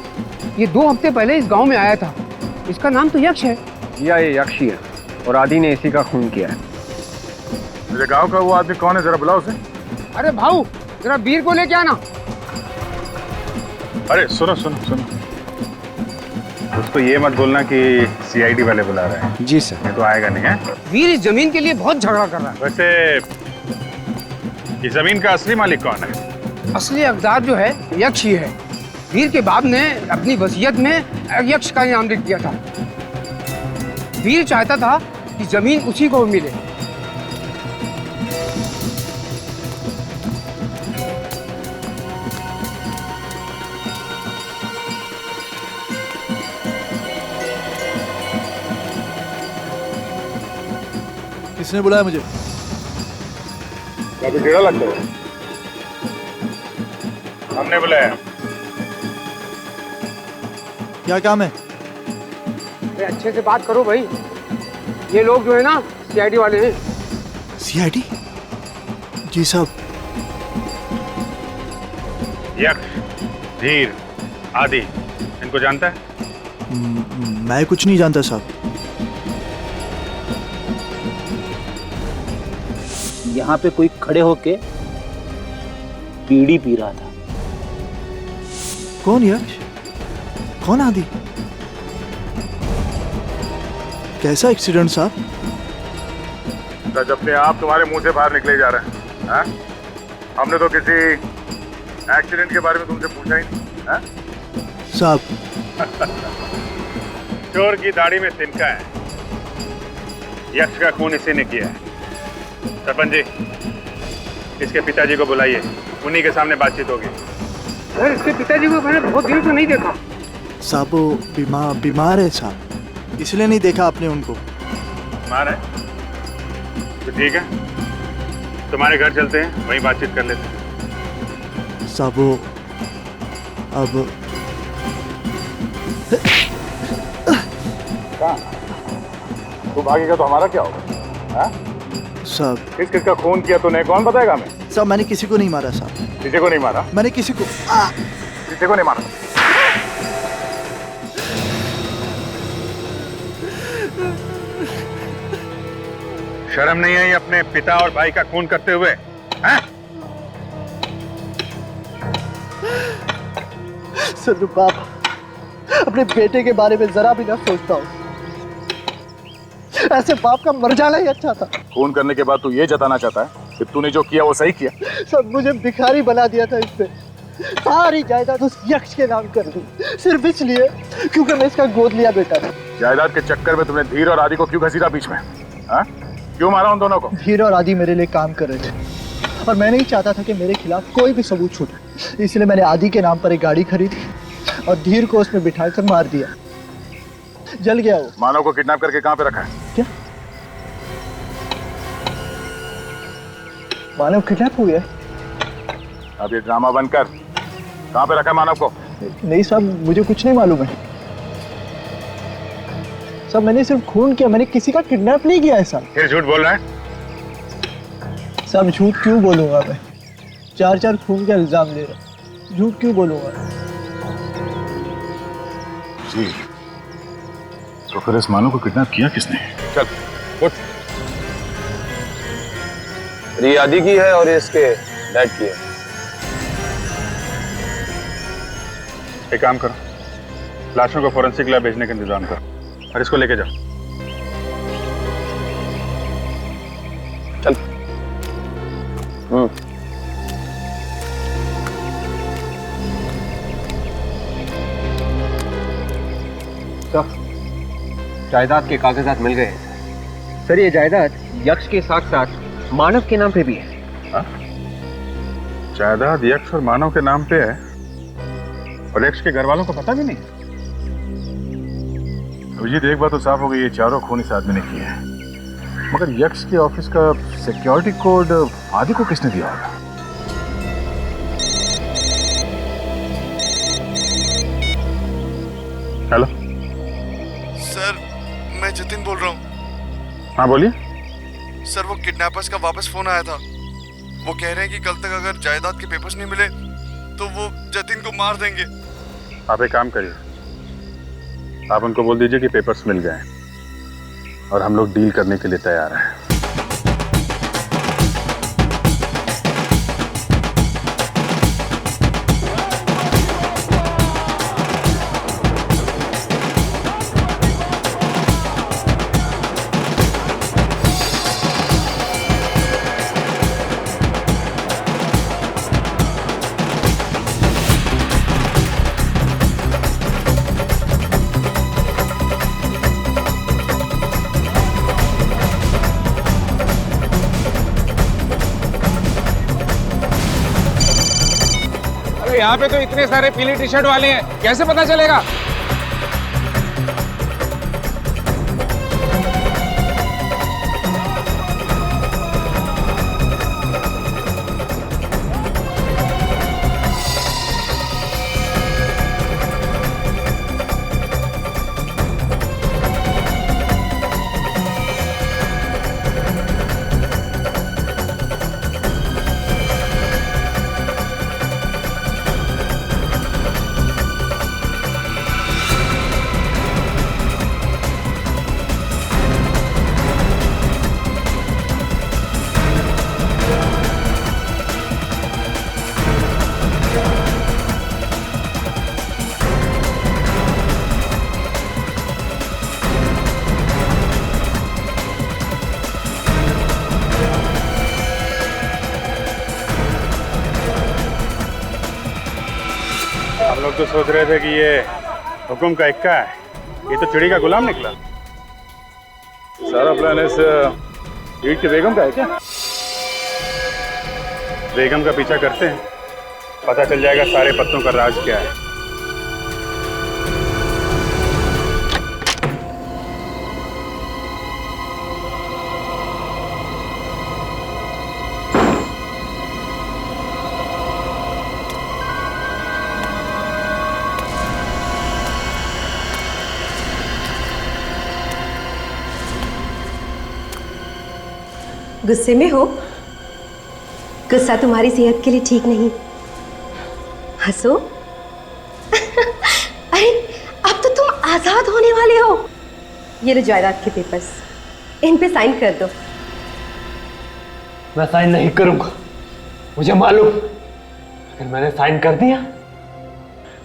S22: ये 2 हफ्ते पहले इस गांव में आया था। इसका नाम तो यक्ष है।
S15: या ये यक्ष ही है और आदि ने इसी का खून किया है।
S13: मेरे गांव का वो आदमी कौन है, जरा बुलाओ उसे।
S22: अरे भाऊ, जरा वीर को लेके आना।
S9: अरे सुनो सुनो सुनो, उसको ये मत बोलना कि सीआईडी वाले बुला रहे हैं।
S22: जी सर।
S9: ये तो आएगा नहीं है।
S22: वीर इस जमीन के लिए बहुत झगड़ा कर रहा है।
S9: वैसे ये जमीन का असली मालिक कौन है?
S22: असली हकदार जो है यक्ष ही है। वीर के बाप ने अपनी वसीयत में यक्ष का नाम लिख दिया था। वीर चाहता था कि जमीन उसी को मिले।
S23: किसने बुलाया मुझे?
S13: काफी टेढ़ा लगता है। हमने बुलाया।
S23: क्या काम है?
S22: अरे अच्छे से बात करो भाई। ये लोग जो है ना सीआईडी वाले हैं।
S23: सीआईडी? जी साहब।
S9: यक्ष, धीर, आदि, इनको जानता है?
S23: मैं कुछ नहीं जानता साहब।
S14: यहाँ पे कोई खड़े होके बीड़ी पी रहा था।
S23: कौन यक्ष? कौन आदि? कैसा एक्सीडेंट साहब?
S13: जब अपने आप तुम्हारे मुंह से बाहर निकले जा रहे हैं, हाँ? हमने तो किसी एक्सीडेंट के बारे में तुमसे पूछा ही नहीं, हाँ?
S23: साहब
S13: चोर की दाढ़ी में तिनका है, यक्ष का खून इसी ने किया है। सरपंच जी, इसके पिताजी को बुलाइए, उन्हीं के सामने बातचीत होगी।
S22: सर, इसके पिताजी को मैंने बहुत दिनों से नहीं देखा।
S23: साहब वो बीमार है साहब, इसलिए नहीं देखा आपने उनको।
S13: बीमार है तो ठीक है, तुम्हारे घर चलते हैं, वहीं बातचीत कर लेते हैं।
S23: साहब वो अब
S13: तू भागेगा तो हमारा क्या होगा?
S23: साहब
S13: किसका खून किया तूने, कौन बताएगा हमें?
S23: साहब मैंने किसी को नहीं मारा साहब।
S13: किसी को नहीं मारा?
S23: मैंने किसी को
S13: नहीं मारा। शर्म नहीं आई अपने पिता और भाई का खून करते हुए?
S23: सर बाप अपने बेटे के बारे में जरा भी ना सोचता हूँ। ऐसे बाप का मर जाना ही अच्छा था।
S13: खून करने के बाद तू ये जताना चाहता है कि तूने जो किया वो सही किया?
S23: सब मुझे भिखारी बना दिया था इसने। सारी जायदाद उस यक्ष के नाम कर दी, सिर्फ इसलिए क्योंकि मैं इसका गोद लिया बेटा था।
S13: जायदाद के चक्कर में तुमने धीर और आदि को क्यों घसीटा बीच में? हाँ? क्यों मारा उन दोनों को?
S23: धीर और आदि मेरे लिए काम कर रहे थे और मैं नहीं चाहता था कि मेरे खिलाफ कोई भी सबूत छूटे, इसलिए मैंने आदि के नाम पर एक गाड़ी खरीदी और धीर को उसमें बिठाकर मार दिया। जल गया वो।
S13: मानव को किडनैप करके कहाँ पे रखा है?
S23: क्या मानव किडनैप हो गया?
S13: अब ये ड्रामा बंद कर। कहाँ पे रखा है मानव को?
S23: नहीं साहब, मुझे कुछ नहीं मालूम है साहब। मैंने सिर्फ खून किया, मैंने किसी का किडनैप नहीं किया है साहब।
S13: फिर झूठ बोल रहा है?
S23: साहब झूठ क्यों बोलूंगा मैं? 4 खून का इल्जाम ले रहा, झूठ क्यों बोलूंगा?
S13: जी, तो फिर इस मानव को किडनैप किया किसने? चल उठ।
S3: ये आदि की है और ये इसके डैड की है।
S13: एक काम करो, लाशों को फोरेंसिक लैब भेजने का इंतजाम करो और इसको लेके जाओ।
S3: चल।
S15: जायदाद के कागजात मिल गए। सर, ये जायदाद यक्ष के साथ साथ मानव के नाम पे भी है।
S13: जायदाद यक्ष और मानव के नाम पे है और यक्ष के घर वालों को पता भी नहीं? अभिजीत, एक बात तो साफ हो गई, ये चारों खून इस आदमी ने किए हैं, मगर यक्ष के ऑफिस का सिक्योरिटी कोड आदि को किसने दिया होगा? हेलो
S10: सर, मैं जतिन बोल रहा हूँ।
S13: हाँ बोलिए।
S10: सर, वो किडनैपर्स का वापस फोन आया था। वो कह रहे हैं कि कल तक अगर जायदाद के पेपर्स नहीं मिले तो वो जतिन को मार देंगे।
S13: आप एक काम करिए, आप उनको बोल दीजिए कि पेपर्स मिल गए और हम लोग डील करने के लिए तैयार हैं।
S9: यहाँ पे तो इतने सारे पीली टी शर्ट वाले हैं, कैसे पता चलेगा? हम लोग तो सोच रहे थे कि ये हुक्म का इक्का है, ये तो चिड़ी का गुलाम निकला।
S11: सारा प्लान इस ईट की बेगम का है क्या?
S9: बेगम का पीछा करते हैं, पता चल जाएगा सारे पत्तों का राज क्या है।
S12: गुस्से में हो? गुस्सा तुम्हारी सेहत के लिए ठीक नहीं। हंसो। अरे अब तो तुम आजाद होने वाले हो। ये लो जायदाद के पेपर्स, इन पे साइन कर दो।
S2: मैं साइन नहीं करूंगा, मुझे मालूम अगर मैंने साइन कर दिया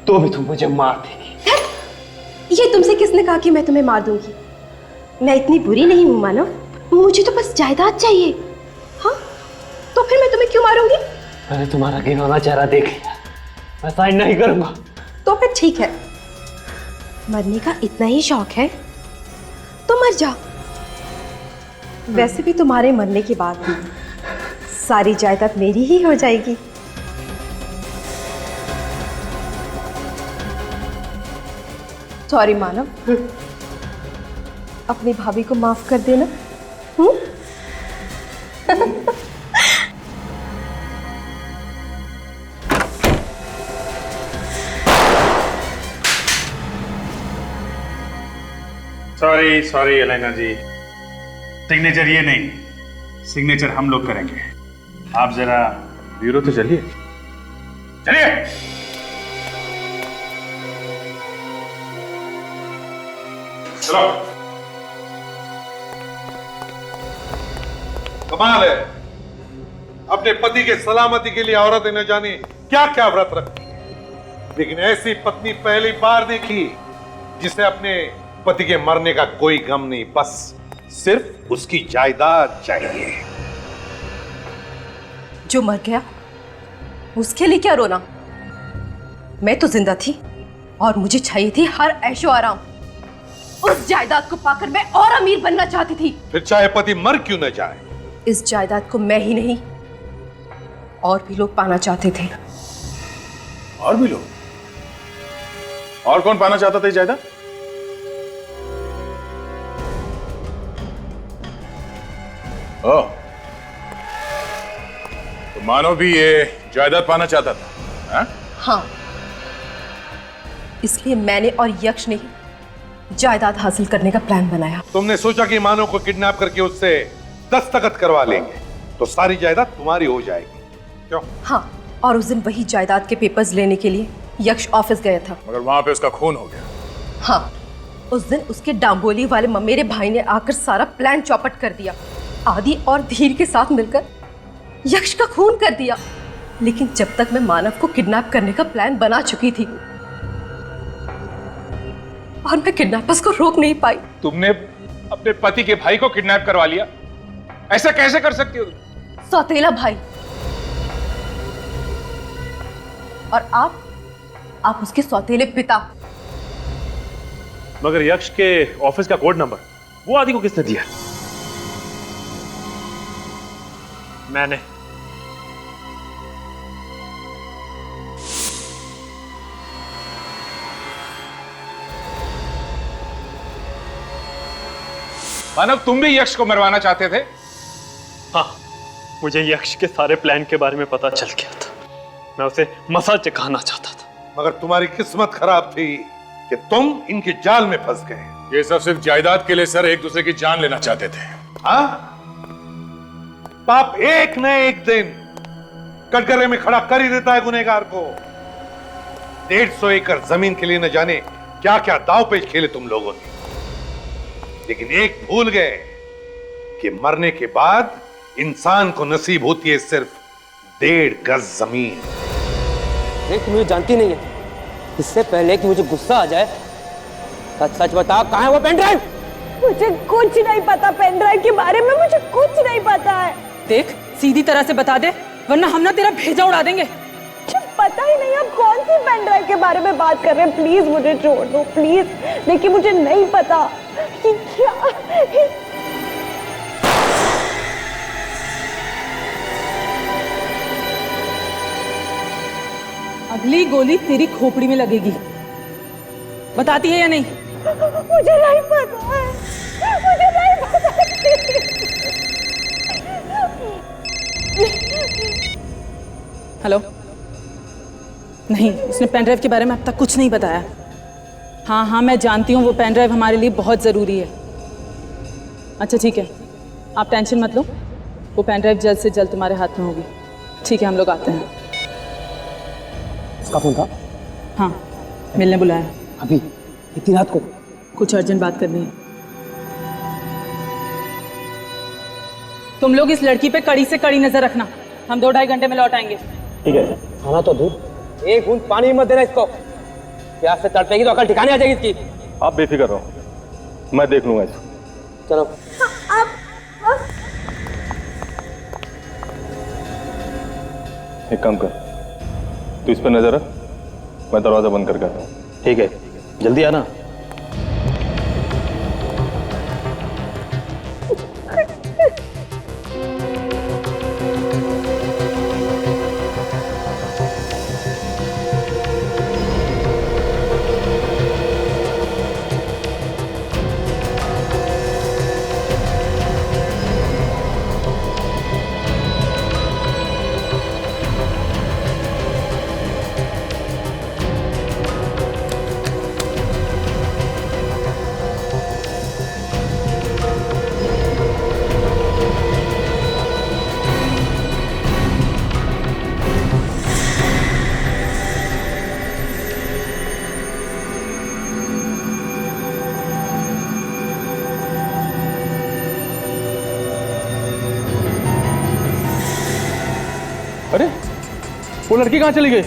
S2: तो भी तुम मुझे मार देगी।
S12: ये तुमसे किसने कहा कि मैं तुम्हें मार दूंगी? मैं इतनी बुरी नहीं हूं मानव, मुझे तो बस जायदाद चाहिए। हाँ, तो फिर मैं तुम्हें क्यों मारूंगी?
S2: मैंने तुम्हारा घिनौना चेहरा देख लिया, मैं साइन नहीं करूंगा।
S12: तो फिर ठीक है, मरने का इतना ही शौक है तो मर जा। वैसे भी तुम्हारे मरने के बाद सारी जायदाद मेरी ही हो जाएगी। सॉरी मानव, अपनी भाभी को माफ कर देना।
S9: सॉरी सॉरी एलेना जी, सिग्नेचर ये नहीं, सिग्नेचर हम लोग करेंगे। आप जरा ब्यूरो तो चलिए चलिए।
S16: चलो। कमाल है, अपने पति के सलामती के लिए औरतें न जाने क्या क्या व्रत रखती है, लेकिन ऐसी पत्नी पहली बार देखी जिसे अपने पति के मरने का कोई गम नहीं, बस सिर्फ उसकी जायदाद चाहिए।
S12: जो मर गया उसके लिए क्या रोना? मैं तो जिंदा थी और मुझे चाहिए थी हर ऐशो आराम। उस जायदाद को पाकर मैं और अमीर बनना चाहती थी।
S16: फिर चाहे पति मर क्यों न जाए,
S12: इस जायदाद को मैं ही नहीं और भी लोग पाना चाहते थे।
S11: और भी लोग? और कौन पाना चाहता था ये जायदाद? ओह, तो मानो भी ये जायदाद पाना चाहता था? हा?
S12: हाँ, इसलिए मैंने और यक्ष ने ही जायदाद हासिल करने का प्लान बनाया।
S16: तुमने सोचा कि मानव को किडनैप करके उससे दस्तखत करवा लेंगे तो सारी जायदाद तुम्हारी हो जाएगी, क्यों?
S12: हाँ, और उस दिन वही जायदाद के पेपर्स लेने के लिए यक्ष ऑफिस गया था।
S11: मगर वहां पे उसका खून हो गया।
S12: हाँ, उस दिन उसके डांबोली वाले ममेरे भाई ने आकर सारा प्लान चौपट कर दिया। आदि और धीर के साथ मिलकर यक्ष का खून कर दिया। लेकिन जब तक मैं मानव को किडनैप करने का प्लान बना चुकी थी और मैं किडनैपर्स को रोक नहीं पाई।
S11: तुमने अपने पति के भाई को किडनैप करवा लिया? ऐसा कैसे कर सकती हो?
S12: सौतेला भाई। और आप उसके सौतेले पिता।
S18: मगर यक्ष के ऑफिस का कोड नंबर वो आदि को किसने दिया? मैंने।
S11: मानव, तुम भी यक्ष को मरवाना चाहते थे?
S2: हाँ, मुझे यक्ष के सारे प्लान के बारे में पता चल गया था। मैं उसे मसा चखाना चाहता था।
S16: मगर तुम्हारी किस्मत खराब थी कि तुम इनके जाल में फंस गए।
S11: ये सब सिर्फ जायदाद के लिए सर एक दूसरे की जान लेना चाहते थे।
S16: हाँ, पाप एक न एक दिन कटघरे में खड़ा कर ही देता है गुनहगार को। 150 एकड़ जमीन के लिए न जाने क्या क्या दाव पेच खेले तुम लोगों ने, लेकिन एक भूल गए कि मरने के बाद इंसान को नसीब होती है सिर्फ 1.5 गज जमीन।
S2: तुम मुझे जानती नहीं है। इससे पहले कि मुझे गुस्सा आ जाए, सच सच बता, कहाँ है वो पेन ड्राइव?
S8: मुझे कुछ नहीं पता पेन ड्राइव के बारे में, मुझे कुछ नहीं पता है।
S17: देख, सीधी तरह से बता दे, वरना हम ना तेरा भेजा उड़ा देंगे।
S8: मुझे पता ही नहीं अब कौन सी पेन ड्राइव के के बारे में बात कर रहे हैं। प्लीज मुझे छोड़ दो प्लीज। देखिए मुझे नहीं पता कि क्या
S7: अगली गोली तेरी खोपड़ी में लगेगी। बताती है या नहीं?
S8: मुझे नहीं पता है, मुझे नहीं पता।
S7: हेलो? नहीं, उसने पेन ड्राइव के बारे में अब तक कुछ नहीं बताया। हाँ हाँ मैं जानती हूँ वो पेन ड्राइव हमारे लिए बहुत ज़रूरी है। अच्छा ठीक है, आप टेंशन मत लो, वो पेन ड्राइव जल्द से जल्द तुम्हारे हाथ में होगी। ठीक है, हम लोग आते हैं।
S22: उसका फोन था?
S7: हाँ, मिलने बुलाया।
S22: अभी इतनी रात को?
S7: कुछ अर्जेंट बात करनी है। तुम लोग इस लड़की पे कड़ी से कड़ी नजर रखना। हम 2-2.5 घंटे में लौट आएंगे।
S22: ठीक है। खाना तो दूर, एक बूंद पानी मत देना इसको। प्यास से तड़पेगी तो अकल ठिकाने आ जाएगी इसकी।
S13: आप बेफिक्र रहो, मैं देख लूंगा इसको।
S22: चलो।
S13: एक काम कर, तू इस पर नजर रख, मैं दरवाजा बंद करके आता हूँ।
S22: ठीक है, जल्दी आना।
S13: अरे वो लड़की कहाँ चली गई?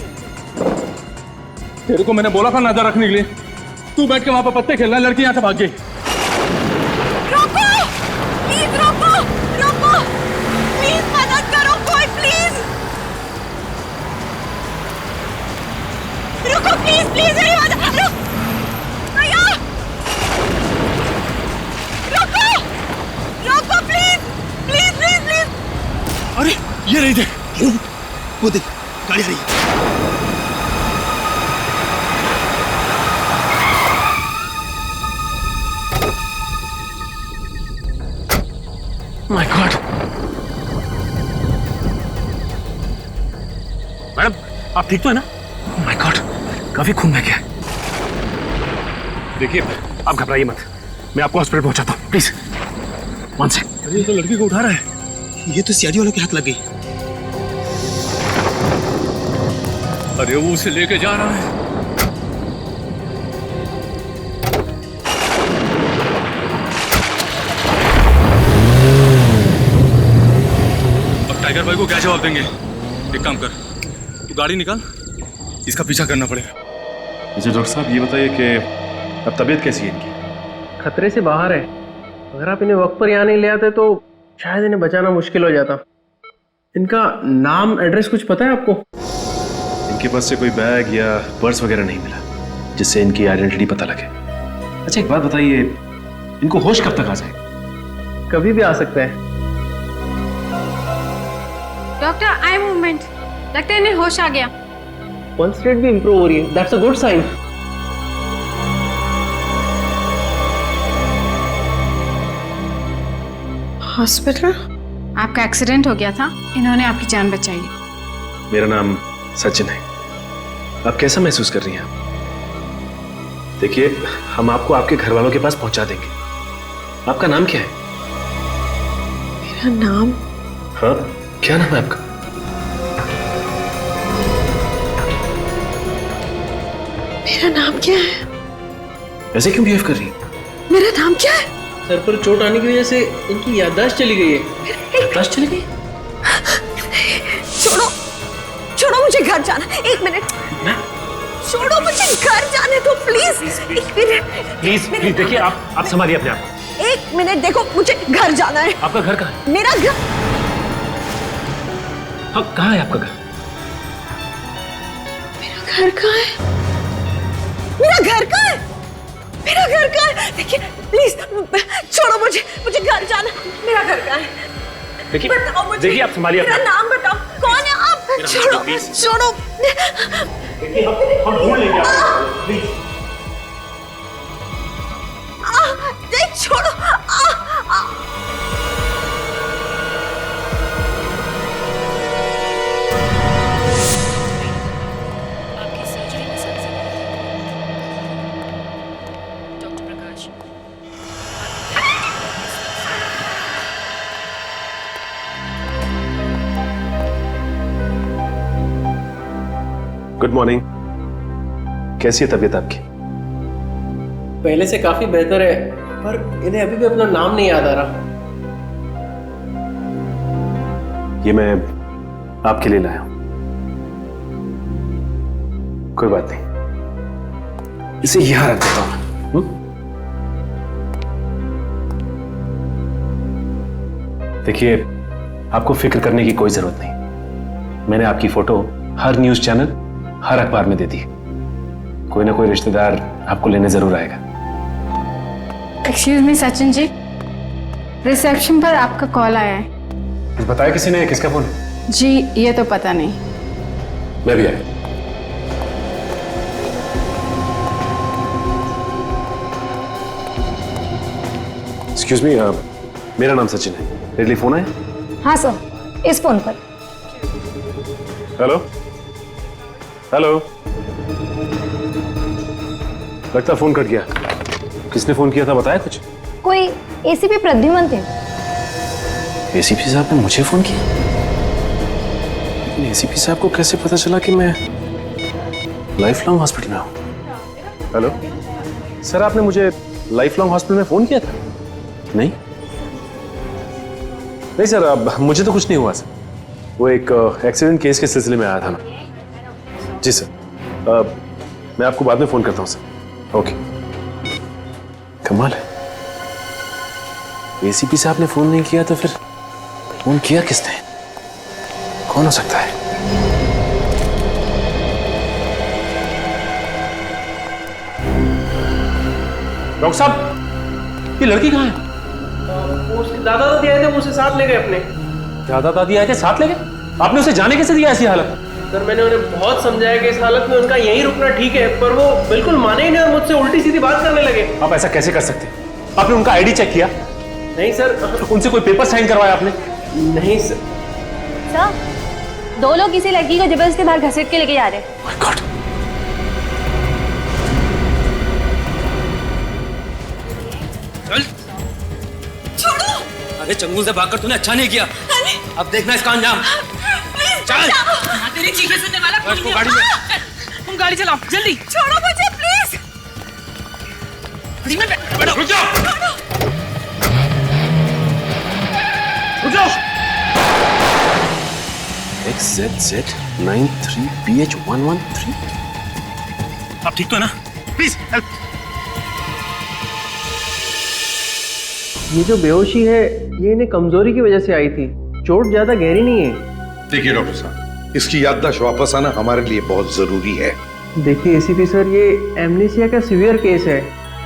S13: तेरे को मैंने बोला था नजर रखने के लिए, तू बैठ के वहां पर पत्ते खेल रहा है, लड़की यहाँ से भाग गई।
S8: रोको, प्लीज रोको, रोको, प्लीज मदद करो कोई, प्लीज रुको, प्लीज प्लीज मेरी मदद, भैया रोको, रोको प्लीज प्लीज प्लीज प्लीज।
S1: अरे ये नहीं थे, वो देख गाड़ी आ रही है।
S18: माय गॉड, मैडम आप ठीक तो है ना? माय गॉड, काफी खून बह गया है। देखिए आप घबराइए मत, मैं आपको हॉस्पिटल पहुंचाता हूँ, प्लीज। One second.
S1: अरे ये तो लड़की को उठा रहा है, ये तो सीआईडी वालों के हाथ लग गई।
S13: अरे वो उसे लेके जा रहा है। अब टाइगर भाई को क्या जवाब देंगे? एक काम कर, तू गाड़ी निकाल, इसका पीछा करना पड़ेगा।
S18: अच्छा डॉक्टर साहब ये बताइए कि अब तबीयत कैसी है इनकी?
S22: खतरे से बाहर है। अगर आप इन्हें वक्त पर यहाँ नहीं ले आते तो शायद इन्हें बचाना मुश्किल हो जाता। इनका नाम एड्रेस कुछ पता है आपको?
S18: इनके पास से कोई बैग या पर्स वगैरह नहीं मिला जिससे इनकी आइडेंटिटी पता लगे। अच्छा एक बात बताइए, इनको होश कब तक आ जाए?
S22: कभी भी आ सकता है।
S17: डॉक्टर आई मूवमेंट, लगता है इन्हें होश आ गया।
S22: पल्स रेट भी इंप्रूव हो रही है, that's a good sign.
S17: Hospital? आपका एक्सीडेंट हो गया था, इन्होंने आपकी जान बचाई।
S18: मेरा नाम सचिन है। आप कैसा महसूस कर रही हैं? देखिए हम आपको आपके घर वालों के पास पहुंचा देंगे। आपका नाम क्या है?
S17: मेरा नाम?
S18: हाँ क्या नाम है आपका?
S17: मेरा नाम क्या है?
S18: ऐसे क्यों बिहेव कर रही है?
S17: मेरा नाम क्या है?
S22: सर पर चोट आने की वजह से इनकी याददाश्त चली गई है।
S18: याददाश्त चली गई?
S8: छोड़ो, छोड़ो मुझे घर जाना। एक मिनट, छोड़ो मुझे घर जाने दो प्लीज। एक मिनट
S18: प्लीज प्लीज, देखिए आप संभालिए अपने आप को।
S8: एक मिनट देखो, मुझे घर जाना है।
S18: आपका घर कहाँ है?
S8: मेरा घर?
S18: हाँ कहाँ है आपका घर?
S8: मेरा घर कहाँ है? घर का है, मेरा घर का है। देखिए प्लीज छोड़ो मुझे, मुझे घर जाना, मेरा घर का है।
S18: देखिए
S8: बताओ मुझे,
S18: देखिए आप संभालिए
S8: मेरा नाम बताओ, कौन है आप? छोड़ो छोड़ो।
S18: देखिए हम ढूंढ लेंगे आपको, प्लीज।
S8: नहीं छोड़ो।
S18: Good morning. कैसी है तबीयत आपकी?
S15: पहले से काफी बेहतर है, पर इन्हें अभी भी अपना नाम नहीं याद आ रहा।
S18: ये मैं आपके लिए लाया हूं। कोई बात नहीं, इसे यहां रख देता हूं। देखिए आपको फिक्र करने की कोई जरूरत नहीं। मैंने आपकी फोटो हर न्यूज चैनल, हर अखबार में दे दी। कोई ना कोई रिश्तेदार आपको लेने जरूर आएगा।
S17: Excuse me Sachin ji, reception पर आपका कॉल आया है।
S18: कुछ बताया किसी ने? किसका फोन?
S17: जी ये तो पता नहीं।
S18: मैं भी आया। एक्सक्यूज मी, मेरा नाम सचिन है। मेरे लिए फोन आया?
S4: हाँ सर, इस फोन पर।
S18: हेलो हेलो, लगता फोन कट गया। किसने फोन किया था, बताया कुछ?
S4: कोई एसीपी प्रद्युमन थे।
S18: एसीपी साहब ने मुझे फोन किया? लेकिन एसीपी साहब को कैसे पता चला कि मैं लाइफ लॉन्ग हॉस्पिटल में हूं? हेलो सर, आपने मुझे लाइफ लॉन्ग हॉस्पिटल में फोन किया था? नहीं नहीं सर, अब मुझे तो कुछ नहीं हुआ सर। वो एक एक्सीडेंट केस के सिलसिले में आया था मैं। जी सर, मैं आपको बाद में फोन करता हूं सर। ओके। कमाल है, एसीपी साहब ने फोन नहीं किया तो फिर फोन किया किसने? कौन हो सकता है? डॉक्टर साहब, ये लड़की कहाँ है?
S15: उसके दादा दादी आए थे, वो उसे साथ ले गए अपने।
S18: दादा दादी आए थे, साथ ले गए? आपने उसे जाने कैसे दिया ऐसी हालत?
S15: सर मैंने उन्हें बहुत समझाया कि इस हालत में उनका यहीं रुकना ठीक है, पर वो बिल्कुल माने ही नहीं और मुझसे उल्टी सीधी बात करने लगे।
S18: आप ऐसा कैसे कर सकते? आपने उनका आईडी चेक किया?
S15: नहीं सर।
S18: उनसे कोई पेपर साइन करवाया आपने?
S15: नहीं सर।
S4: सर, दो लोग किसी लड़की को जबरदस्ती बाहर घसीट के लेके जा रहे हैं।
S18: My God.
S20: चल
S8: छोड़ो।
S20: अरे चंगुल से भागकर तूने अच्छा नहीं किया। अब देखना इसका अंजाम।
S8: चल। तेरी चीखें सुनने वाला कोई नहीं।
S20: गाड़ी में।
S8: तुम गाड़ी चलाओ जल्दी। छोड़ो मुझे प्लीज।
S20: बैठो। रुक जाओ। रुक जाओ।
S18: XZZ93PH113।
S20: आप ठीक तो है ना? Please help.
S15: ये जो बेहोशी है, ये इन्हें कमजोरी की वजह से आई थी। चोट ज्यादा गहरी नहीं है।
S16: देखिए डॉक्टर साहब, इसकी याददाश्त वापस आना हमारे लिए बहुत जरूरी है।
S15: देखिए एसीपी सर, ये एमनेसिया का सीवियर केस है।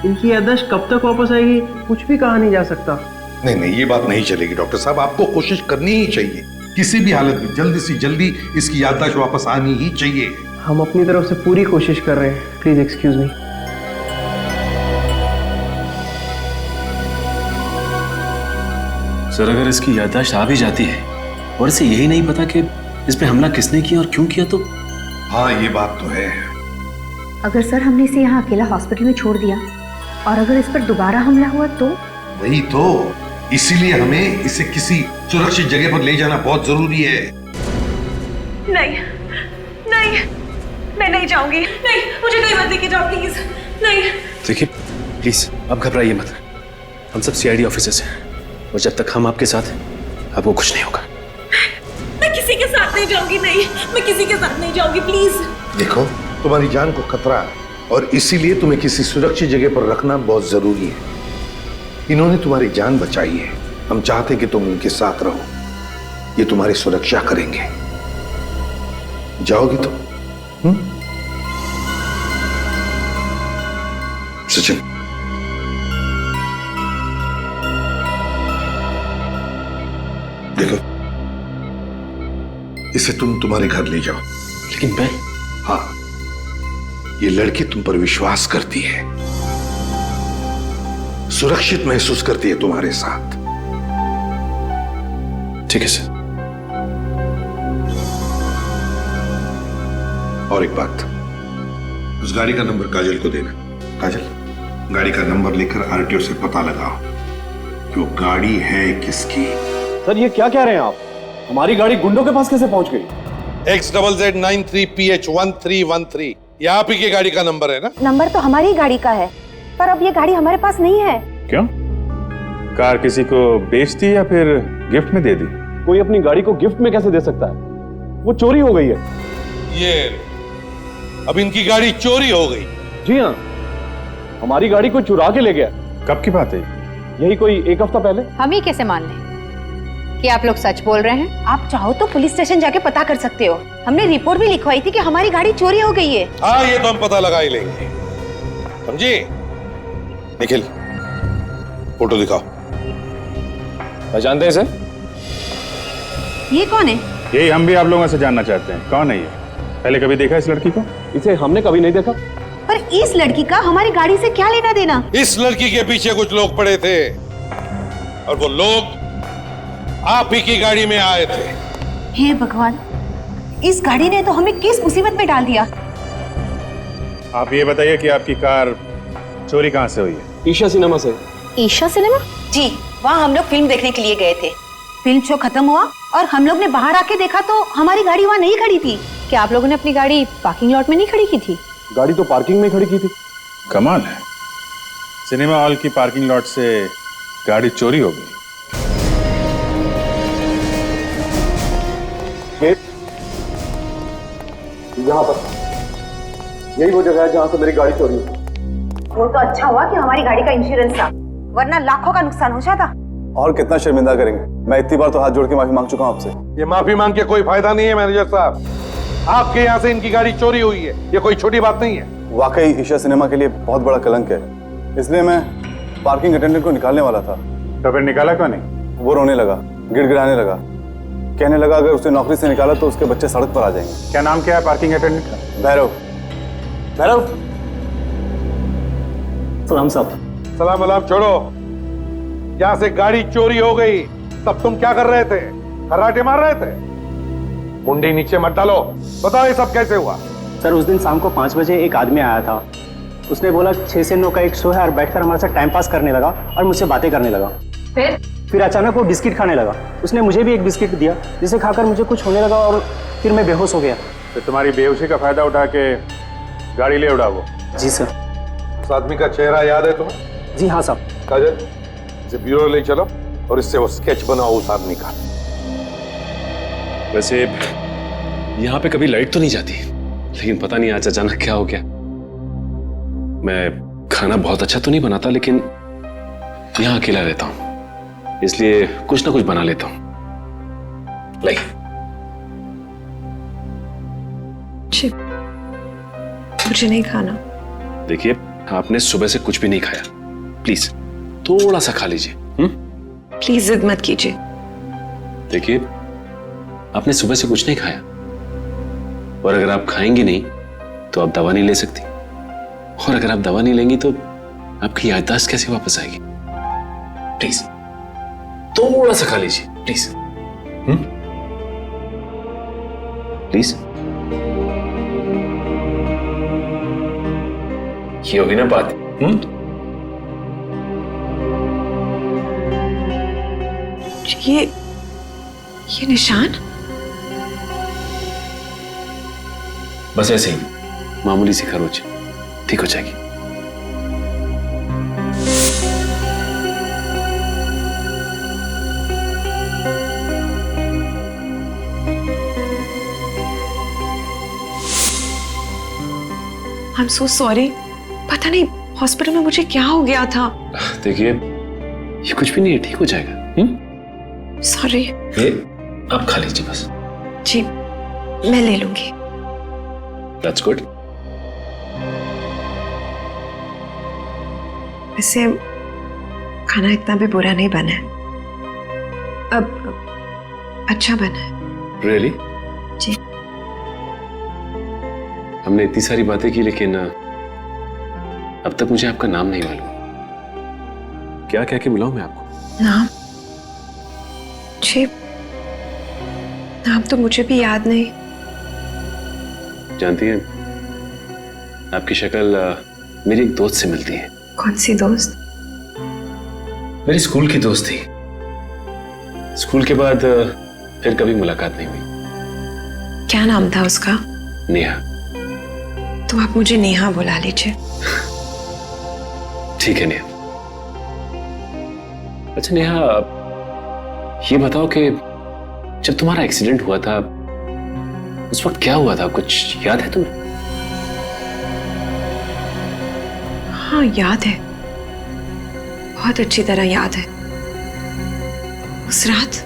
S15: इनकी याददाश्त कब तक वापस आएगी कुछ भी कहा नहीं जा सकता।
S16: नहीं नहीं, ये बात नहीं चलेगी डॉक्टर साहब। आपको कोशिश करनी ही चाहिए, किसी भी हालत में जल्दी से जल्दी इसकी याददाश्त वापस आनी ही चाहिए।
S15: हम अपनी तरफ से पूरी कोशिश कर रहे हैं। Please excuse me.
S18: सर, अगर इसकी याददाश्त आ भी जाती है और इसे यही नहीं पता कि इस पे हमला किसने किया और क्यों किया, तो
S16: हाँ ये बात तो है।
S4: अगर सर हमने इसे यहाँ अकेला हॉस्पिटल में छोड़ दिया और अगर इस पर दोबारा हमला हुआ तो?
S16: वही तो, इसीलिए हमें इसे किसी सुरक्षित जगह पर ले जाना बहुत जरूरी है।
S8: नहीं नहीं, मैं नहीं जाऊंगी। नहीं, मुझे कहीं मत लेके जाओ प्लीज। नहीं।
S18: देखिए प्लीज आप घबराइए मत। हम सब सीआईडी ऑफिसर्स हैं और जब तक हम आपके साथ हैं आपको कुछ नहीं होगा।
S8: मैं किसी के साथ नहीं जाऊंगी। नहीं, मैं किसी के साथ नहीं जाऊंगी प्लीज।
S16: देखो तुम्हारी जान को खतरा है और इसीलिए तुम्हें किसी सुरक्षित जगह पर रखना बहुत जरूरी है। इन्होंने तुम्हारी जान बचाई है, हम चाहते कि तुम इनके साथ रहो। ये तुम्हारी सुरक्षा करेंगे। जाओगी तुम? सचिन, देखो, इसे तुम तुम्हारे घर ले जाओ।
S18: लेकिन मैं?
S16: हाँ, ये लड़की तुम पर विश्वास करती है, सुरक्षित महसूस करती है तुम्हारे साथ।
S18: ठीक है सर।
S16: और एक बात, उस गाड़ी का नंबर काजल को देना। काजल, गाड़ी का नंबर लेकर आरटीओ से पता लगाओ कि वो गाड़ी है किसकी।
S3: सर ये क्या कह रहे हैं आप? हमारी गाड़ी गुंडों के पास कैसे पहुंच गई?
S16: XZZ93PH1313, ये आप ही की गाड़ी का नंबर है ना?
S4: नंबर तो हमारी गाड़ी का है, पर अब ये गाड़ी हमारे पास नहीं है।
S9: क्यों? कार किसी को बेच दी या फिर गिफ्ट में दे दी?
S3: कोई अपनी गाड़ी को गिफ्ट में कैसे दे सकता है? वो चोरी हो गई है।
S16: ये अब इनकी गाड़ी चोरी हो गई।
S3: जी हाँ, हमारी गाड़ी कोई चुरा के ले गया।
S9: कब की बात है?
S3: यही कोई 1 हफ्ता पहले।
S4: हम ही कैसे मान लें कि आप लोग सच बोल रहे हैं? आप चाहो तो पुलिस स्टेशन जाके पता कर सकते हो। हमने रिपोर्ट भी लिखवाई थी कि हमारी गाड़ी चोरी हो गई है।
S16: हाँ, ये तो हम पता लगा ही लेंगे, समझे? निखिल, फोटो दिखाओ।
S9: पहचानते हैं इसे?
S4: ये कौन है?
S9: यही हम भी आप लोगों से जानना चाहते हैं, कौन है ये? पहले कभी देखा इस लड़की को?
S3: इसे हमने कभी नहीं देखा।
S4: पर इस लड़की का हमारी गाड़ी से क्या लेना देना?
S16: इस लड़की के पीछे कुछ लोग पड़े थे और वो लोग आप ही की गाड़ी में आए थे।
S4: हे भगवान, इस गाड़ी ने तो हमें किस मुसीबत में डाल दिया।
S9: आप ये बताइए कि आपकी कार चोरी कहाँ से हुई है?
S3: ईशा सिनेमा से।
S4: ईशा सिनेमा? जी, वहाँ हम लोग फिल्म देखने के लिए गए थे। फिल्म शो खत्म हुआ और हम लोग ने बाहर आके देखा तो हमारी गाड़ी वहाँ नहीं खड़ी थी। क्या आप लोगों ने अपनी गाड़ी पार्किंग लॉट में नहीं खड़ी की थी?
S3: गाड़ी तो पार्किंग में खड़ी की थी।
S9: कमाल है, सिनेमा हॉल की पार्किंग लॉट से गाड़ी चोरी हो गई।
S3: यहाँ पर यही वो जगह है जहाँ से मेरी गाड़ी चोरी हुई।
S4: वो तो अच्छा हुआ कि हमारी गाड़ी का इंश्योरेंस था, वरना लाखों का नुकसान हो जाता।
S6: और कितना शर्मिंदा करेंगे? मैं इतनी बार तो हाथ जोड़ के माफी मांग चुका हूँ आपसे।
S16: ये माफी मांग के कोई फायदा नहीं है मैनेजर साहब। आपके यहाँ से इनकी गाड़ी चोरी हुई है, ये कोई छोटी बात नहीं है।
S6: वाकई ईशा सिनेमा के लिए बहुत बड़ा कलंक है, इसलिए मैं पार्किंग अटेंडेंट को निकालने वाला था।
S9: तो फिर निकाला क्यों नहीं?
S6: वो रोने लगा, गिड़गिड़ाने लगा, कहने लगा अगर उसे नौकरी से निकाला तो उसके बच्चे सड़क पर आ जाएंगे।
S9: क्या नाम क्या है पार्किंग अटेंडेंट का?
S6: भैरव।
S9: भैरव,
S6: सलाम साहब।
S16: सलाम वलाम छोड़ो, यहाँ से गाड़ी चोरी हो गई, तब तुम क्या कर रहे थे? खर्राटे मार रहे थे? मुंडी नीचे मत डालो, बताओ ये सब कैसे हुआ?
S19: सर, उस दिन शाम को 5 बजे एक आदमी आया था। उसने बोला 6 से 9 का एक शो है और बैठकर हमारे साथ टाइम पास करने लगा और मुझसे बातें करने लगा। फिर अचानक वो बिस्किट खाने लगा। उसने मुझे भी एक बिस्किट दिया, जिसे खाकर मुझे कुछ होने लगा और फिर मैं बेहोश हो गया।
S9: तो तुम्हारी बेहोशी का फायदा उठा के गाड़ी ले उड़ा वो?
S19: जी सर।
S16: उस आदमी का चेहरा याद है तुम्हें?
S19: जी हाँ साहब।
S16: काजल, इसे ब्यूरो ले चलो और इससे वो स्केच बनाओ उस आदमी का।
S18: वैसे यहाँ पे कभी लाइट तो नहीं जाती, लेकिन पता नहीं आज अचानक क्या हो गया। मैं खाना बहुत अच्छा तो नहीं बनाता, लेकिन यहाँ अकेला रहता हूँ, इसलिए कुछ ना कुछ बना लेता हूँ। लाइक
S8: मुझे नहीं खाना।
S18: देखिए, आपने सुबह से कुछ भी नहीं खाया, प्लीज थोड़ा सा खा लीजिए।
S8: प्लीज जिद मत कीजिए।
S18: देखिए, आपने सुबह से कुछ नहीं खाया, और अगर आप खाएंगे नहीं तो आप दवा नहीं ले सकती, और अगर आप दवा नहीं लेंगी तो आपकी याददाश्त कैसे वापस आएगी? प्लीज थोड़ा सा खा लीजिए, प्लीज। प्लीज। ये होगी ना बात?
S8: ये निशान?
S18: बस ऐसे ही मामूली सी खरोच, ठीक हो जाएगी।
S8: I'm so sorry। पता नहीं हॉस्पिटल में मुझे क्या हो गया था।
S18: देखिए, ये कुछ भी नहीं है, ठीक हो जाएगा।
S8: सॉरी।
S18: ये आप खा लीजिए बस।
S8: जी, मैं ले लूंगी।
S18: That's good।
S5: वैसे खाना इतना भी बुरा नहीं बना है, अब अच्छा बना है।
S18: रियली?
S5: जी।
S18: हमने इतनी सारी बातें की लेकिन अब तक मुझे आपका नाम नहीं मालूम। क्या कह के बुलाऊं मैं आपको?
S5: नाम? जी, नाम तो मुझे भी याद नहीं।
S18: जानती हैं, आपकी शक्ल मेरी एक दोस्त से मिलती है।
S5: कौन सी दोस्त?
S18: मेरी स्कूल की दोस्त थी। स्कूल के बाद फिर कभी मुलाकात नहीं हुई।
S5: क्या नाम था उसका?
S18: नेहा।
S5: तो आप मुझे नेहा बुला लीजिए।
S18: ठीक है नेहा। अच्छा नेहा, ये बताओ कि जब तुम्हारा एक्सीडेंट हुआ था उस वक्त क्या हुआ था, कुछ याद है तुम्हें?
S5: हाँ याद है, बहुत अच्छी तरह याद है। उस रात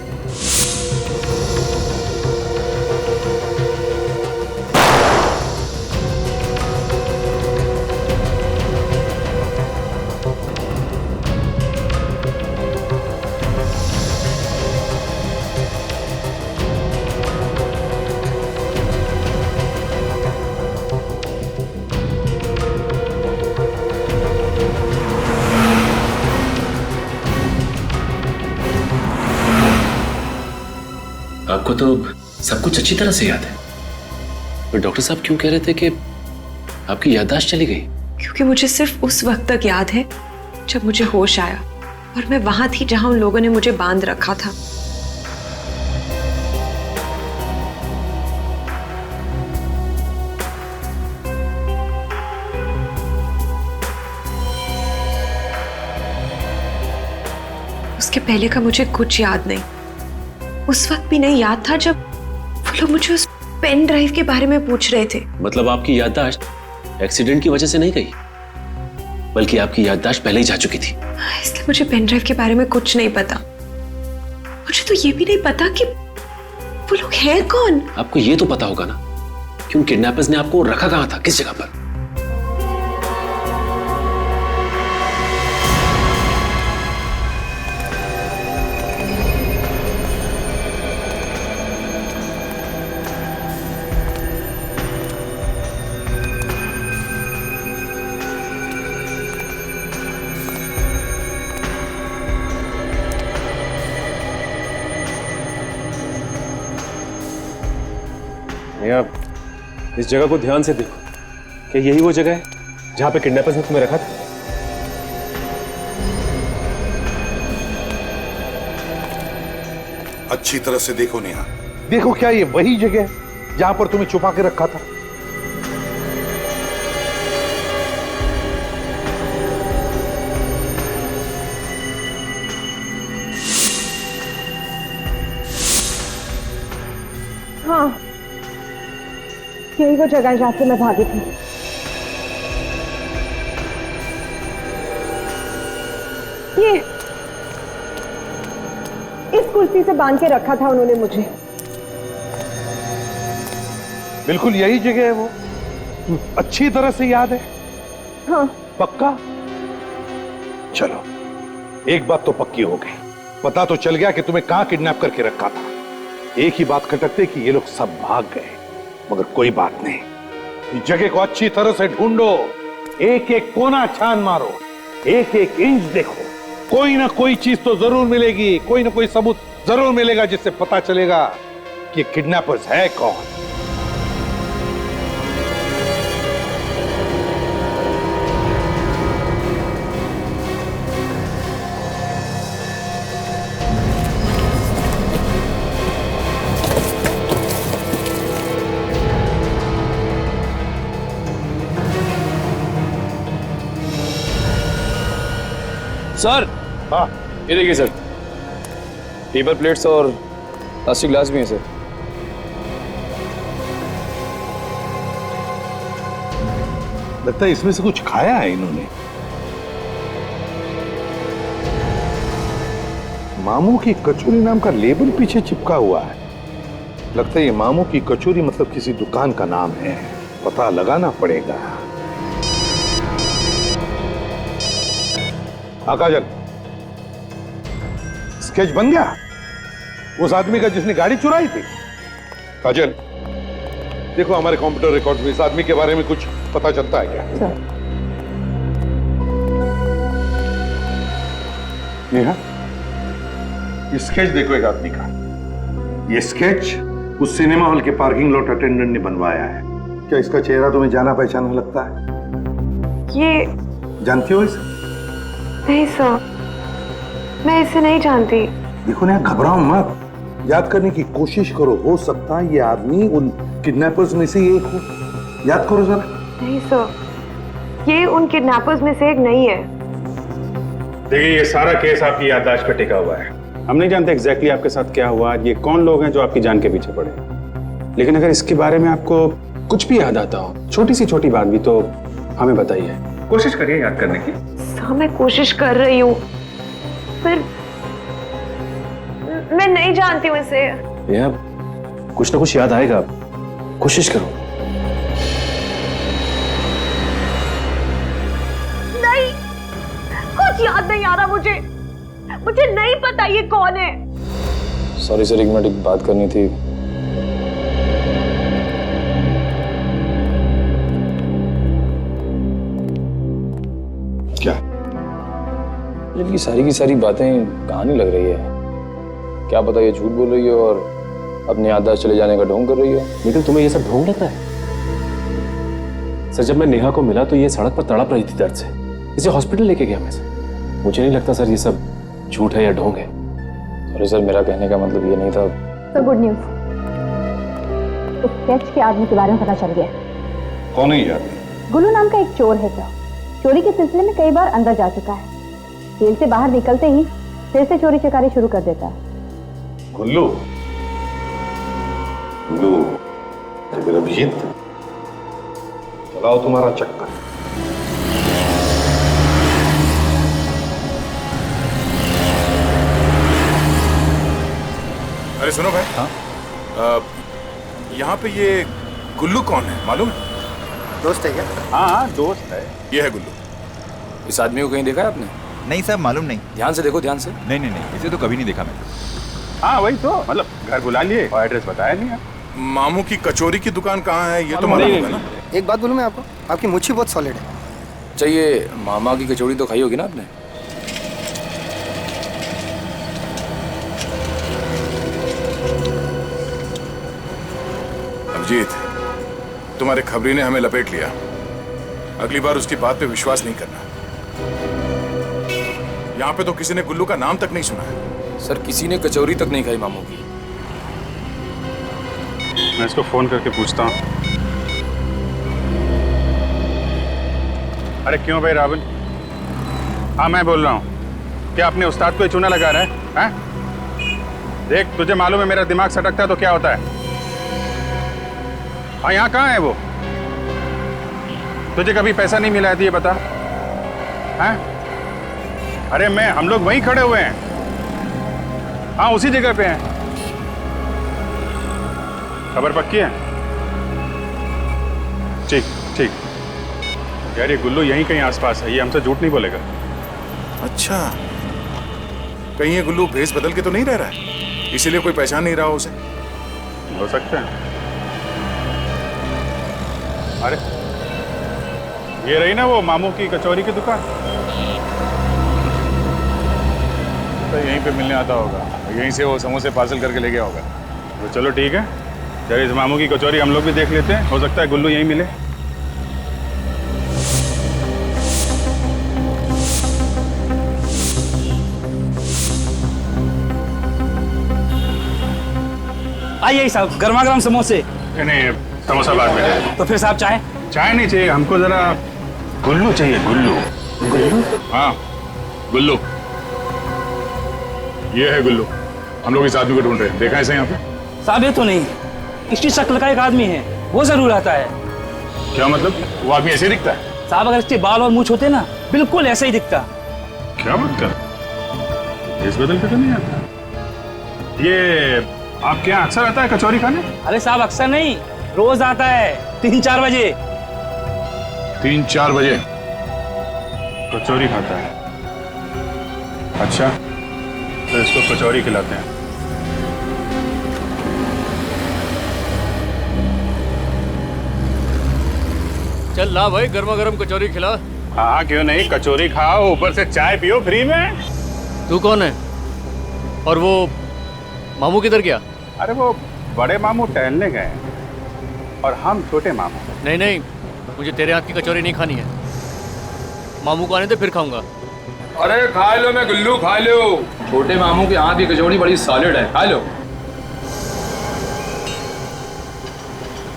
S18: आपको तो सब कुछ अच्छी तरह से याद है, पर डॉक्टर साहब क्यों कह रहे थे कि आपकी याददाश्त चली गई?
S5: क्योंकि मुझे सिर्फ उस वक्त तक याद है जब मुझे होश आया और मैं वहां थी जहां उन लोगों ने मुझे बांध रखा था। उसके पहले का मुझे कुछ याद नहीं। उस वक्त भी नहीं याद था जब वो लोग मुझे उस पेन ड्राइव के बारे में पूछ रहे थे।
S18: मतलब आपकी याददाश्त एक्सीडेंट की वजह से नहीं गई, बल्कि आपकी याददाश्त पहले ही जा चुकी थी।
S5: इसलिए मुझे पेन ड्राइव के बारे में कुछ नहीं पता। मुझे तो ये भी नहीं पता कि वो लोग हैं कौन।
S18: आपको ये तो पता होगा ना कि उन किडनैपर्स ने आपको रखा कहां था, किस जगह पर? आप इस जगह को ध्यान से देखो, क्या यही वो जगह है जहां पे किडनैपर्स ने तुम्हें रखा था?
S16: अच्छी तरह से देखो नेहा। देखो क्या ये वही जगह है जहां पर तुम्हें छुपा के रखा था?
S14: हाँ, यही वो जगह है जहां से मैं भागी थी। ये इस कुर्सी से बांध के रखा था उन्होंने मुझे।
S16: बिल्कुल यही जगह है वो, अच्छी तरह से याद है?
S14: हाँ।
S16: पक्का? चलो, एक बात तो पक्की हो गई, पता तो चल गया कि तुम्हें कहां किडनैप करके रखा था। एक ही बात खटकते कि ये लोग सब भाग गए, मगर कोई बात नहीं, इस जगह को अच्छी तरह से ढूंढो, एक एक कोना छान मारो, एक एक इंच देखो, कोई ना कोई चीज तो जरूर मिलेगी, कोई ना कोई सबूत जरूर मिलेगा जिससे पता चलेगा कि किडनैपर्स है कौन।
S11: सर, हाँ ये देखिए सर, टेबल प्लेट्स और प्लास्टिक ग्लास भी हैं सर।
S16: लगता है इसमें से कुछ खाया है इन्होंने। मामू की कचौरी नाम का लेबल पीछे चिपका हुआ है। लगता है ये मामू की कचौरी मतलब किसी दुकान का नाम है, पता लगाना पड़ेगा। काजल, स्केच बन गया उस आदमी का जिसने गाड़ी चुराई थी? काजल, देखो हमारे कंप्यूटर रिकॉर्ड में इस आदमी के बारे में कुछ पता चलता है क्या? नेहा, ये स्केच देखो एक आदमी का। ये स्केच उस सिनेमा हॉल के पार्किंग लॉट अटेंडेंट ने बनवाया है। क्या इसका चेहरा तुम्हें जाना पहचाना लगता है?
S5: ये
S16: जानती हो इसे?
S5: नहीं सर, मैं इसे नहीं जानती।
S16: देखो ना, घबराओ मत, याद करने की कोशिश करो। हो सकता है ये आदमी उन किडनैपर्स में से एक हो। याद करो जरा।
S5: नहीं सर, ये उन किडनैपर्स में से एक नहीं है।
S9: देखिए, ये सारा केस आपकी याददाश्त पे टिका हुआ है। हम नहीं जानते एग्जैक्टली आपके साथ क्या हुआ, ये कौन लोग हैं जो आपकी जान के पीछे पड़े। लेकिन अगर इसके बारे में आपको कुछ भी याद आता हो, छोटी सी छोटी बात भी, तो हमें बताइए। कोशिश करिए याद करने की।
S5: सर, मैं कोशिश कर रही हूँ, पर मैं नहीं जानती हूँ इसे।
S18: यार, कुछ ना कुछ याद आएगा, कोशिश करो।
S5: नहीं, कुछ याद नहीं आ रहा मुझे नहीं पता ये कौन है।
S18: सॉरी सर, एक मिनट, एक बात करनी थी।
S16: क्या?
S18: ये सारी की सारी बातें कहानी लग रही है। क्या पता ये झूठ बोल रही है और अपने याददाश्त चले जाने का ढोंग कर रही है।
S10: लेकिन तुम्हें ये सब ढोंग लग रहा है? सर, जब मैं नेहा को मिला तो ये सड़क पर तड़प रही थी दर्द से। इसे हॉस्पिटल लेके गया मैं सर। मुझे नहीं लगता सर ये सब झूठ है या ढोंग है।
S18: अरे सर, मेरा कहने का मतलब ये नहीं था।
S14: तो गुड न्यूज, इस स्केच के आदमी के बारे में पता चल गया।
S16: कौन है ये आदमी?
S14: गुल्लू नाम का एक चोर है सर। चोरी के सिलसिले में कई बार अंदर जा चुका है। जेल से बाहर निकलते ही फिर से चोरी चकारी शुरू कर देता है।
S16: गुल्लू? गुल्लू, फिर अभिजीत, चलाओ तुम्हारा चक्कर।
S13: अरे सुनो भाई। हाँ? यहाँ पे ये गुल्लू कौन है मालूम है?
S21: दोस्त है क्या?
S13: हाँ, दोस्त है। ये है गुल्लू।
S18: इस आदमी को कहीं देखा है आपने?
S21: नहीं सर, मालूम नहीं।
S18: ध्यान से देखो, ध्यान से।
S21: नहीं नहीं नहीं, इसे तो कभी नहीं देखा मैं।
S9: हाँ वही तो, मतलब घर बुला लिए और एड्रेस बताया नहीं आप।
S13: मामू की कचौरी की दुकान कहाँ है ये तो मालूम होगा ना?
S21: एक बात बोलूं मैं आपको, आपकी मुच्छी बहुत सॉलिड है।
S18: चाहिए, मामा की कचौड़ी तो खाई होगी ना आपने?
S13: अभिजीत, तुम्हारे खबरी ने हमें लपेट लिया। अगली बार उसकी बात पे विश्वास नहीं करना। यहाँ पे तो किसी ने गुल्लू का नाम तक नहीं सुना है।
S18: सर, किसी ने कचौरी तक नहीं खाई मामू की।
S9: मैं इसको फोन करके पूछता हूँ। अरे क्यों भाई रावल? हाँ मैं बोल रहा हूँ। क्या अपने उस्ताद को ही चूना लगा रहा है? हैं? देख, तुझे मालूम है मेरा दिमाग सटकता है तो क्या होता है। हाँ, यहाँ कहाँ है वो? तुझे कभी पैसा नहीं मिला है तो ये बता। हैं? अरे हम लोग वहीं खड़े हुए हैं। हाँ, उसी जगह पे हैं। खबर पक्की है? ठीक ठीक। यार ये गुल्लू यहीं कहीं आसपास है, ये हमसे झूठ नहीं बोलेगा।
S13: अच्छा, कहीं ये गुल्लू भेस बदल के तो नहीं रह रहा है, इसीलिए कोई पहचान नहीं रहा हो उसे?
S9: हो सकता है। अरे ये रही ना वो मामू की कचौरी की दुकान, तो यहीं पे मिलने आता होगा। यहीं से वो समोसे पार्सल करके ले गया होगा। तो चलो ठीक है, जरा इस मामू की कचौरी हम लोग भी देख लेते हैं। हो सकता है गुल्लू यहीं मिले।
S20: आइए साहब, गर्मा गर्म समोसे।
S9: नहीं, समोसा बाद में।
S20: तो फिर साहब चाय?
S9: चाय नहीं चाहिए हमको, जरा गुल्लू चाहिए। गुल्लू?
S20: गुल्लू?
S13: हाँ, गुल्लू। ये है गुल्लू। हम लोग इस आदमी को ढूंढ रहे हैं। देखा है इसे यहाँ पे?
S20: साहब ये तो नहीं, इसकी शक्ल का एक आदमी है, वो जरूर आता है।
S13: क्या मतलब? वो आदमी ऐसे दिखता है?
S20: साहब अगर इसके बाल और मूंछ होते ना, बिल्कुल ऐसे ही दिखता।
S9: क्या बात कर, इस बदल के तो नहीं आता। ये आपके यहाँ अक्सर आता है कचौरी खाने?
S20: अरे साहब अक्सर नहीं, रोज आता है 3-4 बजे।
S13: 3-4 बजे
S9: कचौरी खाता है? अच्छा, तो इसको कचौरी खिलाते हैं।
S2: चल ला भाई, गर्मा गर्म कचौरी खिला।
S9: हाँ क्यों नहीं, कचौरी खाओ, ऊपर से चाय पियो फ्री में।
S2: तू कौन है? और वो मामू किधर गया?
S9: अरे वो बड़े मामू टहलने गए और हम छोटे मामू।
S2: नहीं नहीं, मुझे तेरे हाथ की कचौरी नहीं खानी है। मामू को आने दे, फिर खाऊंगा।
S12: अरे खा लो, मैं गुल्लू खा लो। छोटे मामू के हाथ की कचौड़ी बड़ी सॉलिड है, खा लो।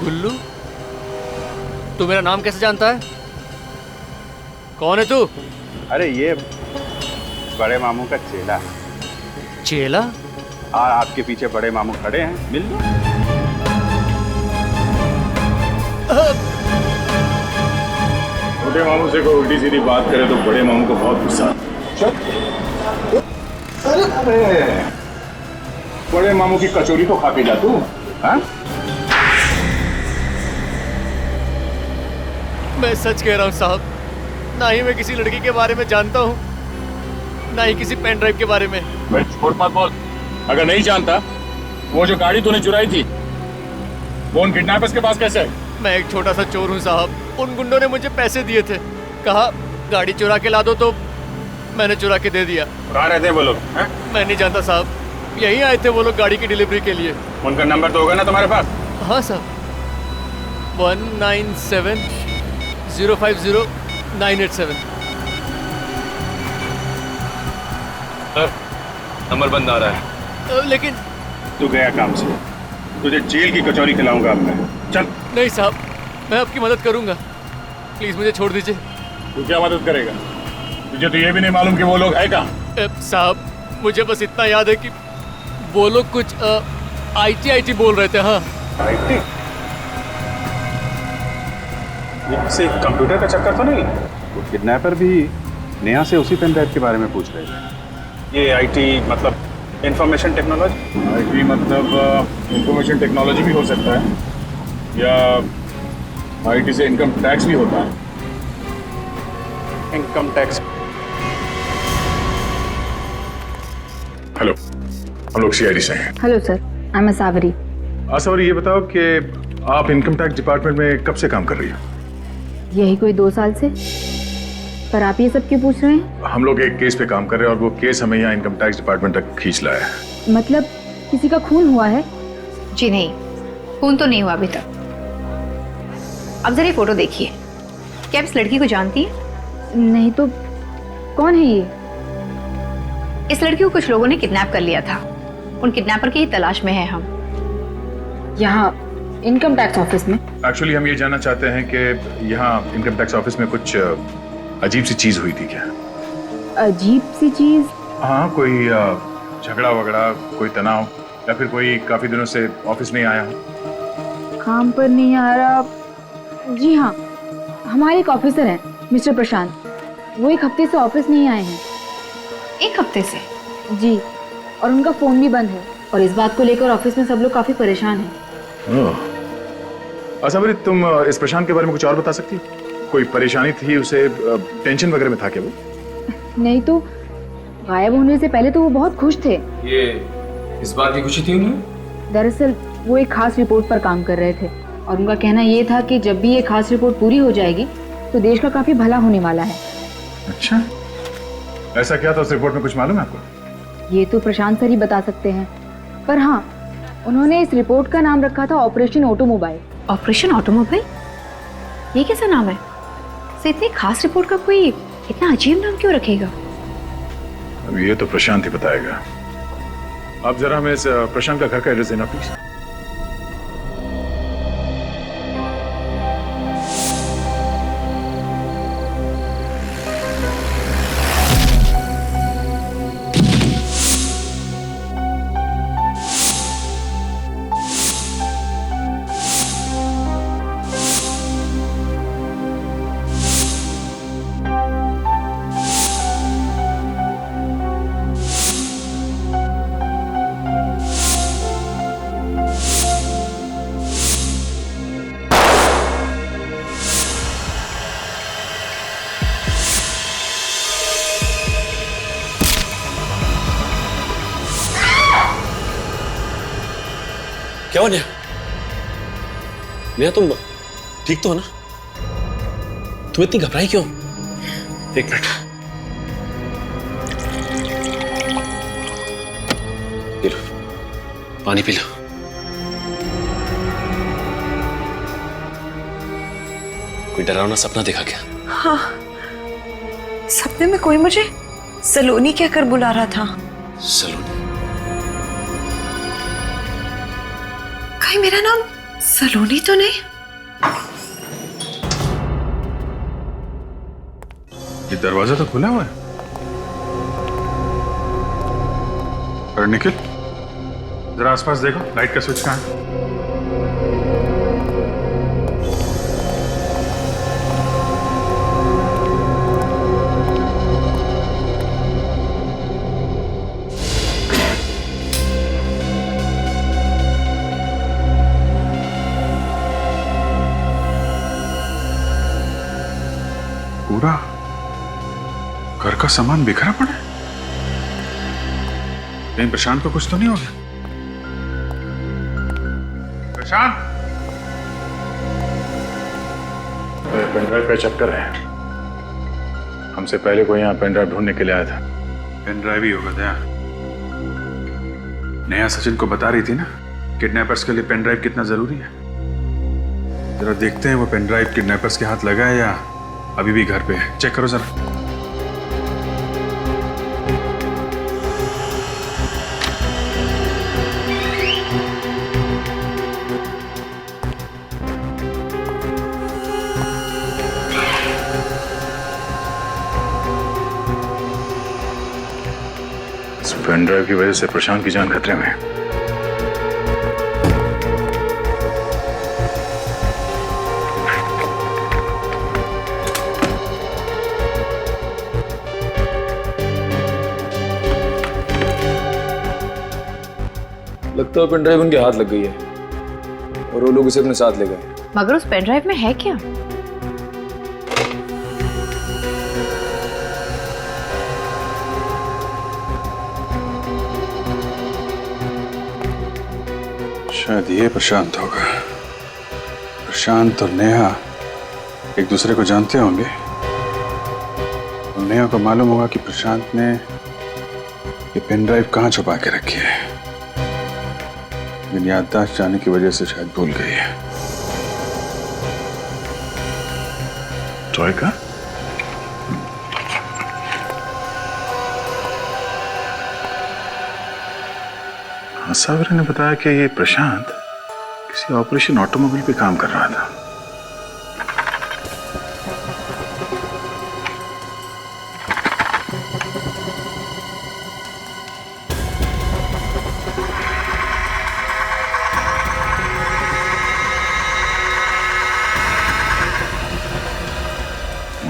S2: गुल्लू, तू मेरा नाम कैसे जानता है? कौन है तू?
S9: अरे ये बड़े मामू का चेला।
S2: चेला?
S9: हाँ, आपके पीछे बड़े मामू खड़े हैं, मिल लो। छोटे मामू से कोई उल्टी सीधी बात करे तो बड़े मामू को बहुत गुस्सा आता है। अरे बड़े मामू की कचौरी तो खा के जा तू। हाँ?
S2: मैं सच कह रहा हूँ साहब, ना ही मैं किसी लड़की के बारे में जानता हूँ, ना ही किसी पेन ड्राइव के बारे में।
S12: मैं छोड़ मत बोल। अगर नहीं जानता, वो जो गाड़ी तूने चुराई थी वो उन किडनैपर्स के पास कैसे है?
S2: मैं एक छोटा सा चोर हूँ साहब। उन गुंडों ने मुझे पैसे दिए थे, कहा गाड़ी चुरा के ला दो, तो मैंने चुरा के दे दिया।
S9: कहाँ रहते हैं वो लोग?
S2: मैं नहीं जानता साहब, यहीं आए थे वो लोग गाड़ी की डिलीवरी के लिए।
S9: उनका नंबर तो होगा ना तुम्हारे पास?
S2: हाँ साहब, 197050987।
S12: नंबर बंद आ रहा है।
S2: लेकिन
S9: तू गया काम से, तुझे जेल की कचौरी खिलाऊंगा अब मैं। चल।
S2: नहीं साहब, मैं आपकी मदद करूंगा, प्लीज मुझे छोड़ दीजिए।
S9: तू क्या मदद करेगा? तुझे तो ये भी नहीं मालूम कि वो लोग है कहाँ?
S2: साहब, मुझे बस इतना याद है कि वो लोग कुछ IT बोल रहे थे। हाँ,
S9: IT? ये किसी कंप्यूटर का चक्कर तो नहीं? वो किडनैपर भी नेहा से उसी पेन ड्राइव के बारे में पूछ रहे थे। ये IT मतलब इंफॉर्मेशन टेक्नोलॉजी? IT मतलब इंफॉर्मेशन टेक्नोलॉजी भी हो सकता है, या IT से इनकम टैक्स भी होता है। Income tax. हेलो, हम लोग CID से हैं।
S14: हेलो सर, आई एम सावरी।
S9: सावरी, ये बताओ कि आप इनकम टैक्स डिपार्टमेंट में कब से काम कर रही हो?
S14: यही कोई 2 साल से। पर आप ये सब क्यों पूछ रहे हैं?
S9: हम लोग एक केस पे काम कर रहे हैं और वो केस हमें यहाँ इनकम टैक्स डिपार्टमेंट तक खींच लाया है।
S14: मतलब किसी का खून हुआ है?
S4: जी नहीं, खून तो नहीं हुआ अभी तक। अब जरा ये फोटो देखिए, क्या आप इस लड़की को जानती हैं?
S14: नहीं तो कौन है ये?
S4: इस लड़की को कुछ लोगों ने किडनैप कर लिया था। उन किडनैपर की ही तलाश में है हम।
S14: यहाँ इनकम टैक्स ऑफिस में?
S9: एक्चुअली हम ये जानना चाहते हैं कि यहाँ इनकम टैक्स ऑफिस में कुछ अजीब सी चीज हुई थी क्या?
S14: अजीब सी चीज?
S9: हाँ, कोई झगड़ा वगड़ा, कोई तनाव, या फिर कोई काफी दिनों से ऑफिस नहीं आया हो?
S14: काम पर नहीं आ रहा? जी हाँ, हमारे एक ऑफिसर हैं मिस्टर प्रशांत, वो 1 हफ्ते से ऑफिस नहीं आए हैं।
S4: 1 हफ्ते से?
S14: जी, और उनका फोन भी बंद है, और इस बात को लेकर ऑफिस में सब लोग काफी परेशान हैं।
S9: अच्छा मेरी, तुम इस प्रशांत के बारे में कुछ और बता सकती? कोई परेशानी थी उसे? टेंशन वगैरह में था क्या वो?
S14: नहीं तो गायब होने से पहले तो वो बहुत खुश थे।
S12: ये इस बात की खुशी थी उन्हें?
S14: दरअसल वो एक खास रिपोर्ट पर काम कर रहे थे, और उनका कहना ये था कि जब भी ये खास रिपोर्ट पूरी हो जाएगी तो देश का काफी भला होने वाला है।
S9: अच्छा, ऐसा क्या था उस रिपोर्ट में, कुछ मालूम है आपको?
S14: ये तो प्रशांत सर ही बता सकते हैं, पर हाँ, उन्होंने इस रिपोर्ट का नाम रखा था ऑपरेशन ऑटोमोबाइल।
S4: Operation automobile? ये कैसा नाम है? तो इतनी खास रिपोर्ट का कोई इतना अजीब नाम क्यों रखेगा?
S9: अब ये तो प्रशांत ही बताएगा। आप जरा हमें इस प्रशांत का घर का एड्रेस देना प्लीज।
S20: क्या हो नेहा? नेहा तुम ठीक तो हो ना? तुम इतनी घबराई क्यों? एक मिनट। पी लो, पानी पी लो। कोई डरावना सपना देखा क्या?
S5: हाँ, सपने में कोई मुझे सलोनी कहकर बुला रहा था।
S10: सलोनी?
S5: कहीं मेरा नाम सलोनी तो नहीं?
S9: ये दरवाजा तो खुला हुआ है। अरे निखिल, जरा आसपास देखो, लाइट का स्विच कहाँ है? पूरा घर का सामान बिखरा पड़ा है। कहीं प्रशांत को कुछ तो नहीं हो गया? प्रशांत, पेनड्राइव का चक्कर है। हमसे पहले कोई यहाँ पेनड्राइव ढूंढने के लिए आया था। पेनड्राइव ही होगा दया। नेहा सचिन को बता रही थी ना किडनैपर्स के लिए पेनड्राइव कितना जरूरी है। जरा देखते हैं वो पेनड्राइव किडनैपर्स के हाथ लगा है या अभी भी घर पे है। चेक करो जरा। इस पेनड्राइव की वजह से प्रशांत की जान खतरे में है।
S11: लगता है पेन ड्राइव उनके हाथ लग गई है और वो लोग इसे अपने साथ ले गए।
S14: मगर उस पेन ड्राइव में है क्या?
S9: शायद ये प्रशांत होगा। प्रशांत और नेहा एक दूसरे को जानते होंगे और नेहा को मालूम होगा कि प्रशांत ने ये पेन ड्राइव कहाँ छुपा के रखी है। लेकिन याददाश्त जाने की वजह से शायद भूल गई है। टॉय का? सावरे ने बताया कि ये प्रशांत किसी ऑपरेशन ऑटोमोबाइल पे काम कर रहा था।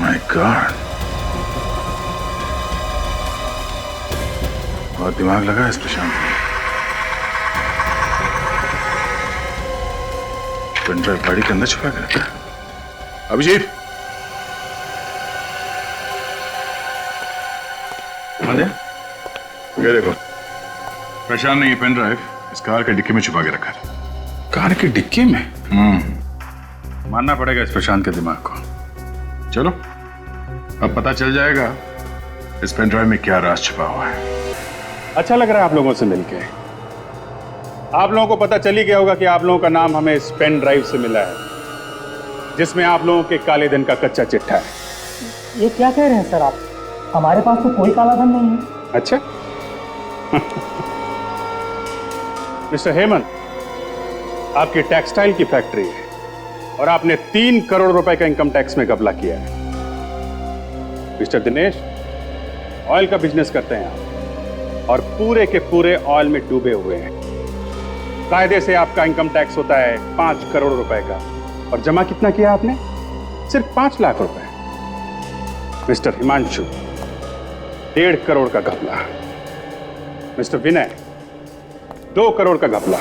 S9: माय गॉड, बहुत दिमाग लगा इस प्रशांत ने। पेनड्राइव गाड़ी के अंदर छुपा के रखा है। अभिजीत, ये देखो, प्रशांत ने ये पेनड्राइव इस कार के डिक्की में छुपा के रखा है। कार की डिक्की में? मानना पड़ेगा इस प्रशांत के दिमाग को। चलो, अब पता चल जाएगा इस पेनड्राइव में क्या राज छुपा हुआ है। अच्छा लग रहा है आप लोगों से मिलके। आप लोगों को पता चल ही गया होगा कि आप लोगों का नाम हमें इस पेन ड्राइव से मिला है, जिसमें आप लोगों के काले धन का कच्चा चिट्ठा है।
S1: ये क्या कह रहे हैं सर आप? हमारे पास तो कोई काला धन नहीं है।
S9: अच्छा। मिस्टर हेमंत, आपकी टेक्सटाइल की फैक्ट्री है और आपने 3 करोड़ रुपए का इनकम टैक्स में घपला किया है। मिस्टर दिनेश, ऑयल का बिजनेस करते हैं आप और पूरे के पूरे ऑयल में डूबे हुए हैं। कायदे से आपका इनकम टैक्स होता है 5 करोड़ रुपए का और जमा कितना किया आपने? सिर्फ 5 लाख रुपए। मिस्टर हिमांशु, 1.5 करोड़ का घपला। मिस्टर विनय, 2 करोड़ का घपला।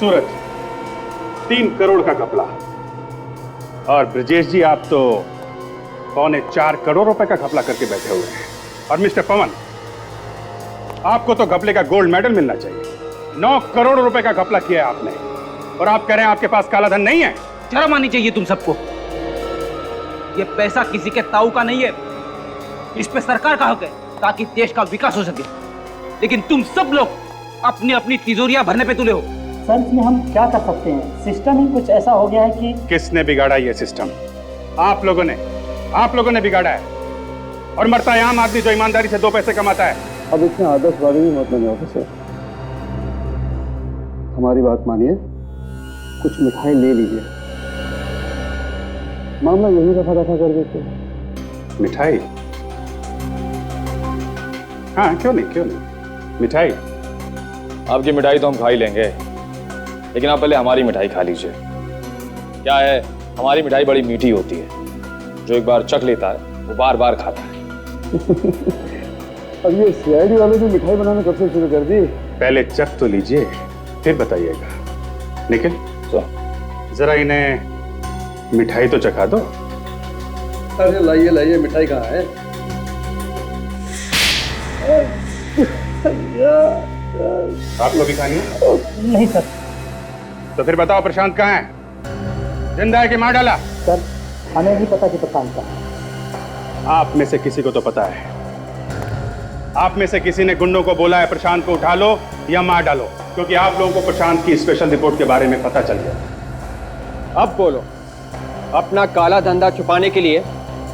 S9: सूरज, 3 करोड़ का घपला। और ब्रजेश जी, आप तो 3.25 करोड़ रुपए का घपला करके बैठे हुए हैं। और मिस्टर पवन, आपको तो घपले का गोल्ड मेडल मिलना चाहिए। 9 करोड़ रुपए का घपला किया है आपने। और आप कह रहे हैं आपके पास काला धन नहीं है।
S7: शर्म आनी चाहिए तुम सबको। ये पैसा किसी के ताऊ का नहीं है, इस पे सरकार का हक है ताकि देश का विकास हो सके। लेकिन तुम सब लोग अपनी अपनी तिजोरियां भरने पे तुले हो।
S1: सर इसमें हम क्या कर सकते हैं? सिस्टम ही कुछ ऐसा हो गया है कि
S9: किसने बिगाड़ा ये सिस्टम? आप लोगों ने बिगाड़ा है। और मरता है आम आदमी जो ईमानदारी से 2 पैसे कमाता है।
S6: अब इसमें आदर्शवादी भी मत बने ऑफिसर, हमारी बात मानिए, कुछ मिठाई ले लीजिए, मामला यही रफा कर देते।
S9: मिठाई? हाँ क्यों नहीं मिठाई।
S22: आपकी मिठाई तो हम खा ही लेंगे, लेकिन आप पहले हमारी मिठाई खा लीजिए। क्या है, हमारी मिठाई बड़ी मीठी होती है, जो एक बार चख लेता है वो बार बार खाता है।
S6: अब ये सीआईडी वाले ने मिठाई बनाना कब से शुरू कर दी?
S9: पहले चख तो लीजिए फिर बताइएगा। निखिल जरा इन्हें मिठाई तो चखा दो।
S6: अरे लाइए मिठाई कहाँ है?
S9: आपको भी खानी है?
S1: नहीं सर।
S9: तो फिर बताओ प्रशांत कहाँ है? जिंदा है कि मार डाला?
S1: सर हमें नहीं पता कि प्रशांत का।
S9: आप में से किसी को तो पता है। आप में से किसी ने गुंडों को बोला है प्रशांत को उठा लो या मार डालो, क्योंकि आप लोगों को प्रशांत की स्पेशल रिपोर्ट के बारे में पता चल गया।
S15: अब बोलो, अपना काला धंधा छुपाने के लिए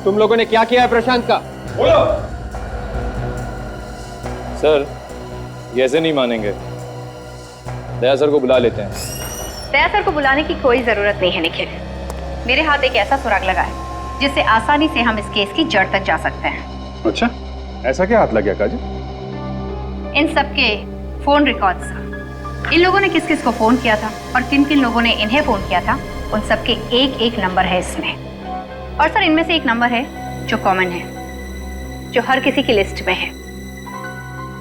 S15: तुम लोगों ने क्या किया है प्रशांत का?
S9: बोलो।
S22: सर ये ऐसे नहीं मानेंगे, दया सर को बुला लेते हैं।
S4: दया सर को बुलाने की कोई जरूरत नहीं है निखिल। मेरे हाथ एक ऐसा सुराग लगा है जिससे आसानी से हम इस केस की जड़ तक जा सकते हैं।
S9: अच्छा, ऐसा क्या हाथ लग गया काजल?
S4: इन सबके फोन रिकॉर्ड्स, इन लोगों ने किस किस को फोन किया था और किन किन लोगों ने इन्हें फोन किया था, उन सबके एक नंबर है इसमें। और सर इनमें से एक नंबर है जो कॉमन है, जो हर किसी की लिस्ट में है।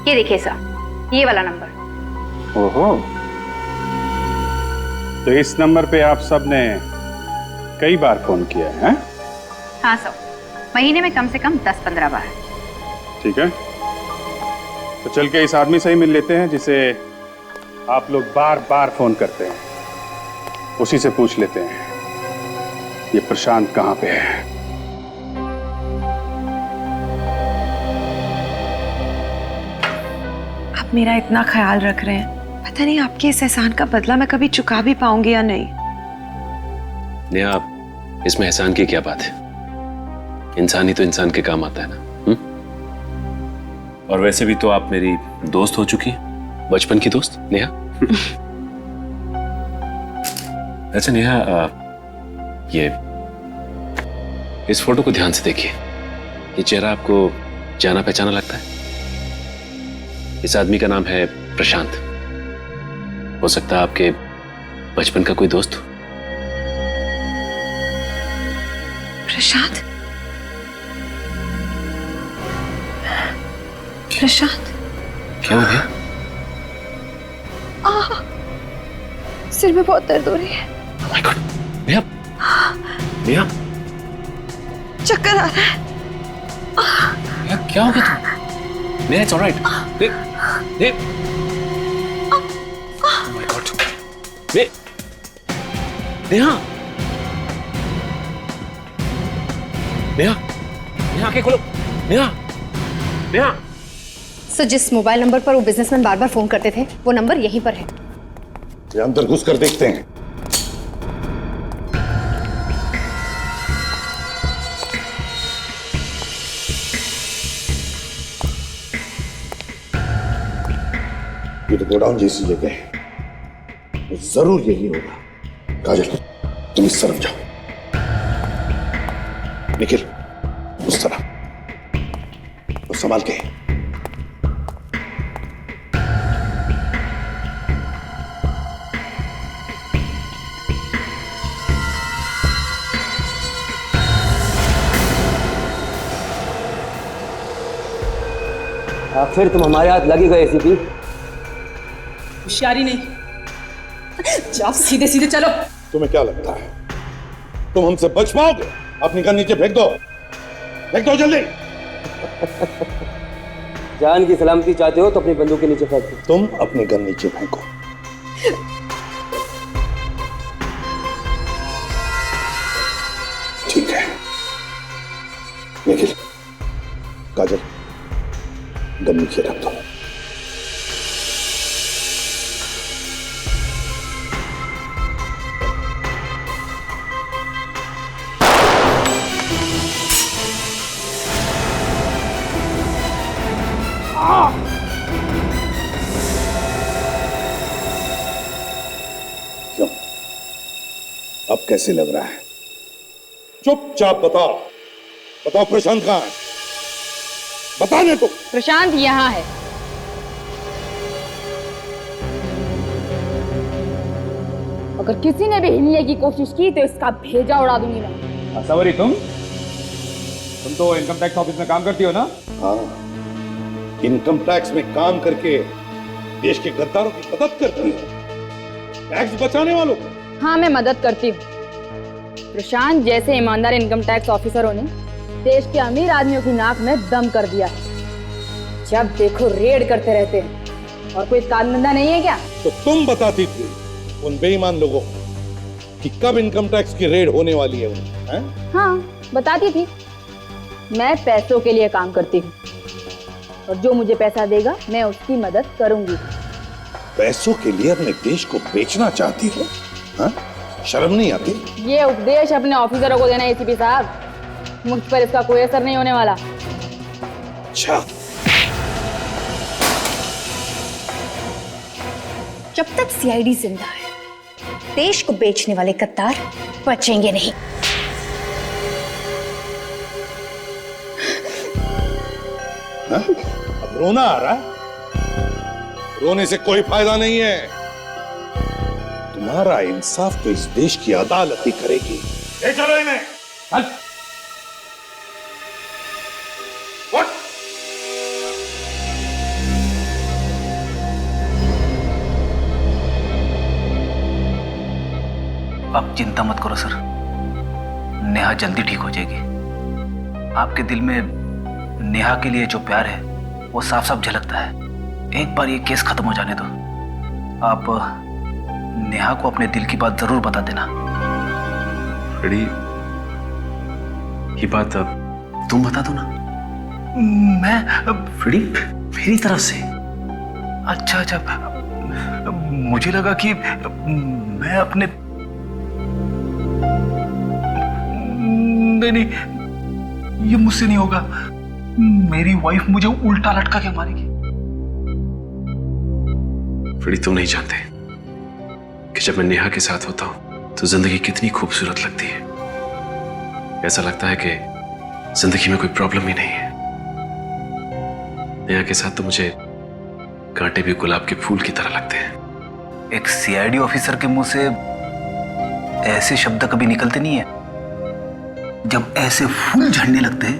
S4: ये देखिए सर, ये वाला नंबर।
S9: ओहो, तो इस नंबर पे आप सब ने कई बार फोन किया है?
S4: हाँ सर, महीने में कम से कम 10-15 बार।
S9: ठीक है, तो चल के इस आदमी से ही मिल लेते हैं जिसे आप लोग बार बार फोन करते हैं, उसी से पूछ लेते हैं ये प्रशांत कहाँ पे है।
S5: आप मेरा इतना ख्याल रख रहे हैं, पता नहीं आपके इस एहसान का बदला मैं कभी चुका भी पाऊंगी या नहीं।
S18: नेहा, इसमें एहसान की क्या बात है? इंसान ही तो इंसान के काम आता है ना। और वैसे भी तो आप मेरी दोस्त हो चुकी हैं, बचपन की दोस्त नेहा। अच्छा नेहा, ये इस फोटो को ध्यान से देखिए। ये चेहरा आपको जाना पहचाना लगता है? इस आदमी का नाम है प्रशांत। हो सकता है आपके बचपन का कोई दोस्त हो।
S5: प्रशांत? प्रशांत?
S18: क्या हो गया?
S5: सिर में बहुत दर्द हो रही है।
S18: Oh my God, Neha, Neha,
S5: चक्कर आ रहा है।
S18: क्या हो गया तुम? Neha, it's all right. Oh my God, Neha, Neha, Neha आंखें खोलो, नेहा, नेहा।
S4: सर जिस मोबाइल नंबर पर वो बिजनेसमैन बार बार फोन करते थे, वो नंबर यहीं पर है।
S16: ये अंदर घुस कर देखते हैं। ये तो गोडाउन जैसी जगह है, तो जरूर यही होगा। काजल, तुम इस तरफ जाओ, निखिल उस तरफ, और संभाल के।
S15: फिर तुम हमारे हाथ लगी गए एसीपी।
S8: होशियारी नहीं, जाओ सीधे सीधे चलो।
S16: तुम्हें क्या लगता है तुम हमसे बच पाओगे? अपनी गन नीचे फेंक दो, फेंक दो जल्दी।
S15: जान की सलामती चाहते हो तो अपनी बंदूक के नीचे फेंक दो।
S16: तुम अपनी गन नीचे फेंको। निखिल, काजल, गन नीचे रख दो। क्यों? अब कैसे लग रहा है? चुपचाप बताओ, बताओ प्रशांत कहाँ है? बताने तो।
S14: प्रशांत यहाँ है। अगर किसी ने भी हिलने की कोशिश की तो इसका भेजा उड़ा दूंगी मैं।
S22: सवरी, तुम तो इनकम टैक्स ऑफिस में काम करती हो ना?
S16: हाँ, इनकम टैक्स में काम करके देश के गद्दारों की मदद करती हो, टैक्स बचाने वालों को।
S14: हाँ, मैं मदद करती हूँ। प्रशांत जैसे ईमानदार इनकम टैक्स ऑफिसरों ने देश के अमीर आदमियों की नाक में दम कर दिया है। जब देखो रेड करते रहते हैं और कोई काम धंधा नहीं है क्या?
S16: तो तुम बताती थी उन बेईमान लोगों को कि कब इनकम टैक्स की रेड होने वाली है उन्हें, हैं?
S14: हाँ, बताती थी। मैं पैसों के लिए काम करती हूँ और जो मुझे पैसा देगा मैं उसकी मदद करूंगी।
S16: पैसों के लिए अपने देश को बेचना चाहती हो? हाँ? शर्म नहीं आती?
S14: ये उपदेश अपने ऑफिसरों को देना एसीपी साहब, मुझ पर इसका कोई असर नहीं होने वाला।
S16: अच्छा,
S4: जब तक सीआईडी जिंदा है देश को बेचने वाले गद्दार बचेंगे नहीं।
S16: हाँ? अब रोना आ रहा है? रोने से कोई फायदा नहीं है। तुम्हारा इंसाफ तो इस देश की अदालत ही करेगी। ले चलो इन्हें। चल।
S7: अब चिंता मत करो सर, नेहा जल्दी ठीक हो जाएगी। आपके दिल में नेहा के लिए जो प्यार है वो साफ साफ झलकता है। एक बार ये केस खत्म हो जाने दो। आप नेहा को अपने दिल की बात जरूर बता देना।
S18: फ्रेडी, ये बात अब तुम बता दो ना।
S7: मैं फ्रेडी, मेरी तरफ से? अच्छा अच्छा, मुझे लगा कि मैं अपने नहीं, ये मुझसे नहीं होगा। मेरी वाइफ मुझे उल्टा लटका के मारेगी।
S18: फ्रेडी, तुम नहीं जानते कि जब मैं नेहा के साथ होता हूं तो जिंदगी कितनी खूबसूरत लगती है। ऐसा लगता है कि जिंदगी में कोई प्रॉब्लम ही नहीं है। नेहा के साथ तो मुझे कांटे भी गुलाब के फूल की तरह लगते हैं।
S7: एक सीआईडी ऑफिसर के मुंह से ऐसे शब्द कभी निकलते नहीं है। जब ऐसे फूल झड़ने लगते हैं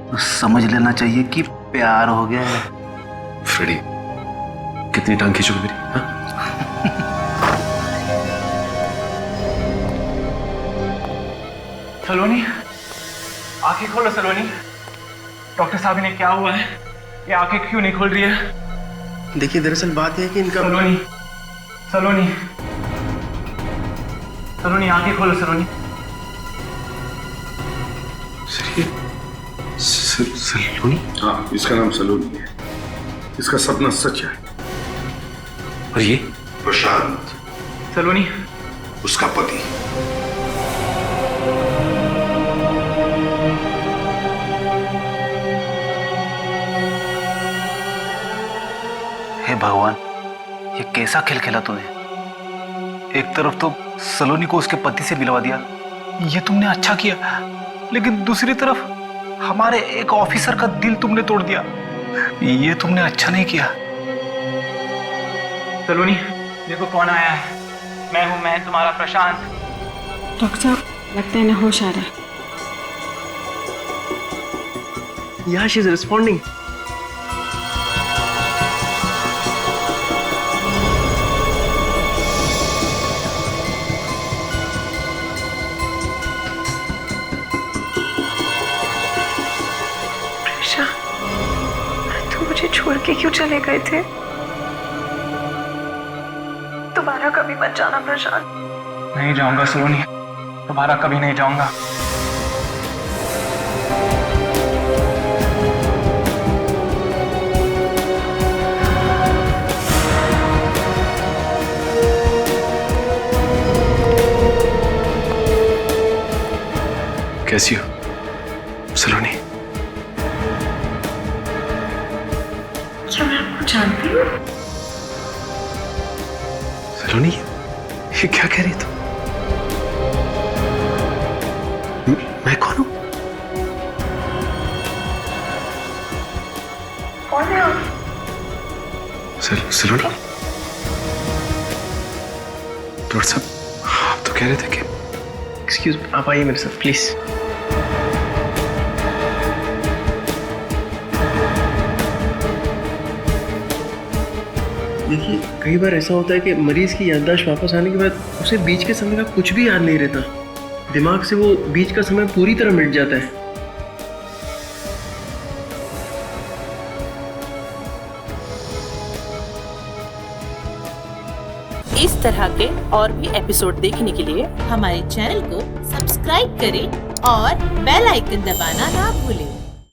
S7: तो समझ लेना चाहिए कि प्यार हो गया है।
S18: फ्रेडी, कितनी टांग खींचोगे मेरी? हाँ?
S3: सलोनी, आंखें खोलो सलोनी। डॉक्टर साहब, इन्हें क्या हुआ है? ये आंखें क्यों नहीं खोल रही है?
S17: देखिए, दरअसल बात है कि इनका
S3: सलोनी, सलोनी, सलोनी, आंखें खोलो सलोनी।
S18: सलोनी?
S16: हाँ, इसका नाम सलोनी है। इसका सपना सच है।
S18: और ये?
S16: प्रशांत।
S3: सलोनी?
S16: उसका पति।
S7: हे भगवान, ये कैसा खेल खेला तूने? एक तरफ तो सलोनी को उसके पति से मिलवा दिया, ये तुमने अच्छा किया, लेकिन दूसरी तरफ हमारे एक ऑफिसर का दिल तुमने तोड़ दिया, ये तुमने अच्छा नहीं किया।
S3: सलोनी, देखो कौन आया है। मैं तुम्हारा प्रशांत।
S8: डॉक्टर साहब, लगता है ना होश आ रहा है।
S17: Yeah, she's responding.
S5: तुम मुझे छोड़ के क्यों चले गए थे? दोबारा कभी मत जाना प्रशांत।
S3: नहीं जाऊंगा सलोनी, दोबारा कभी नहीं जाऊंगा।
S18: कैसी हो सलोनी?
S8: क्या मैं आपको जानती हूँ?
S18: सलोनी, ये क्या कह रही तुम? मैं कौन हूं?
S8: कौन है आप?
S18: सलोनी, डॉक्टर साहब, आप तो कह रहे थे कि
S17: एक्सक्यूज मी, आप आइए मेरे साथ प्लीज। देखिए, कई बार ऐसा होता है कि मरीज की याददाश्त वापस आने के बाद उसे बीच के समय का कुछ भी याद नहीं रहता। दिमाग से वो बीच का समय पूरी तरह मिट जाता है।
S19: इस तरह के और भी एपिसोड देखने के लिए हमारे चैनल को सब्सक्राइब करें और बेल आइकन दबाना ना भूलें।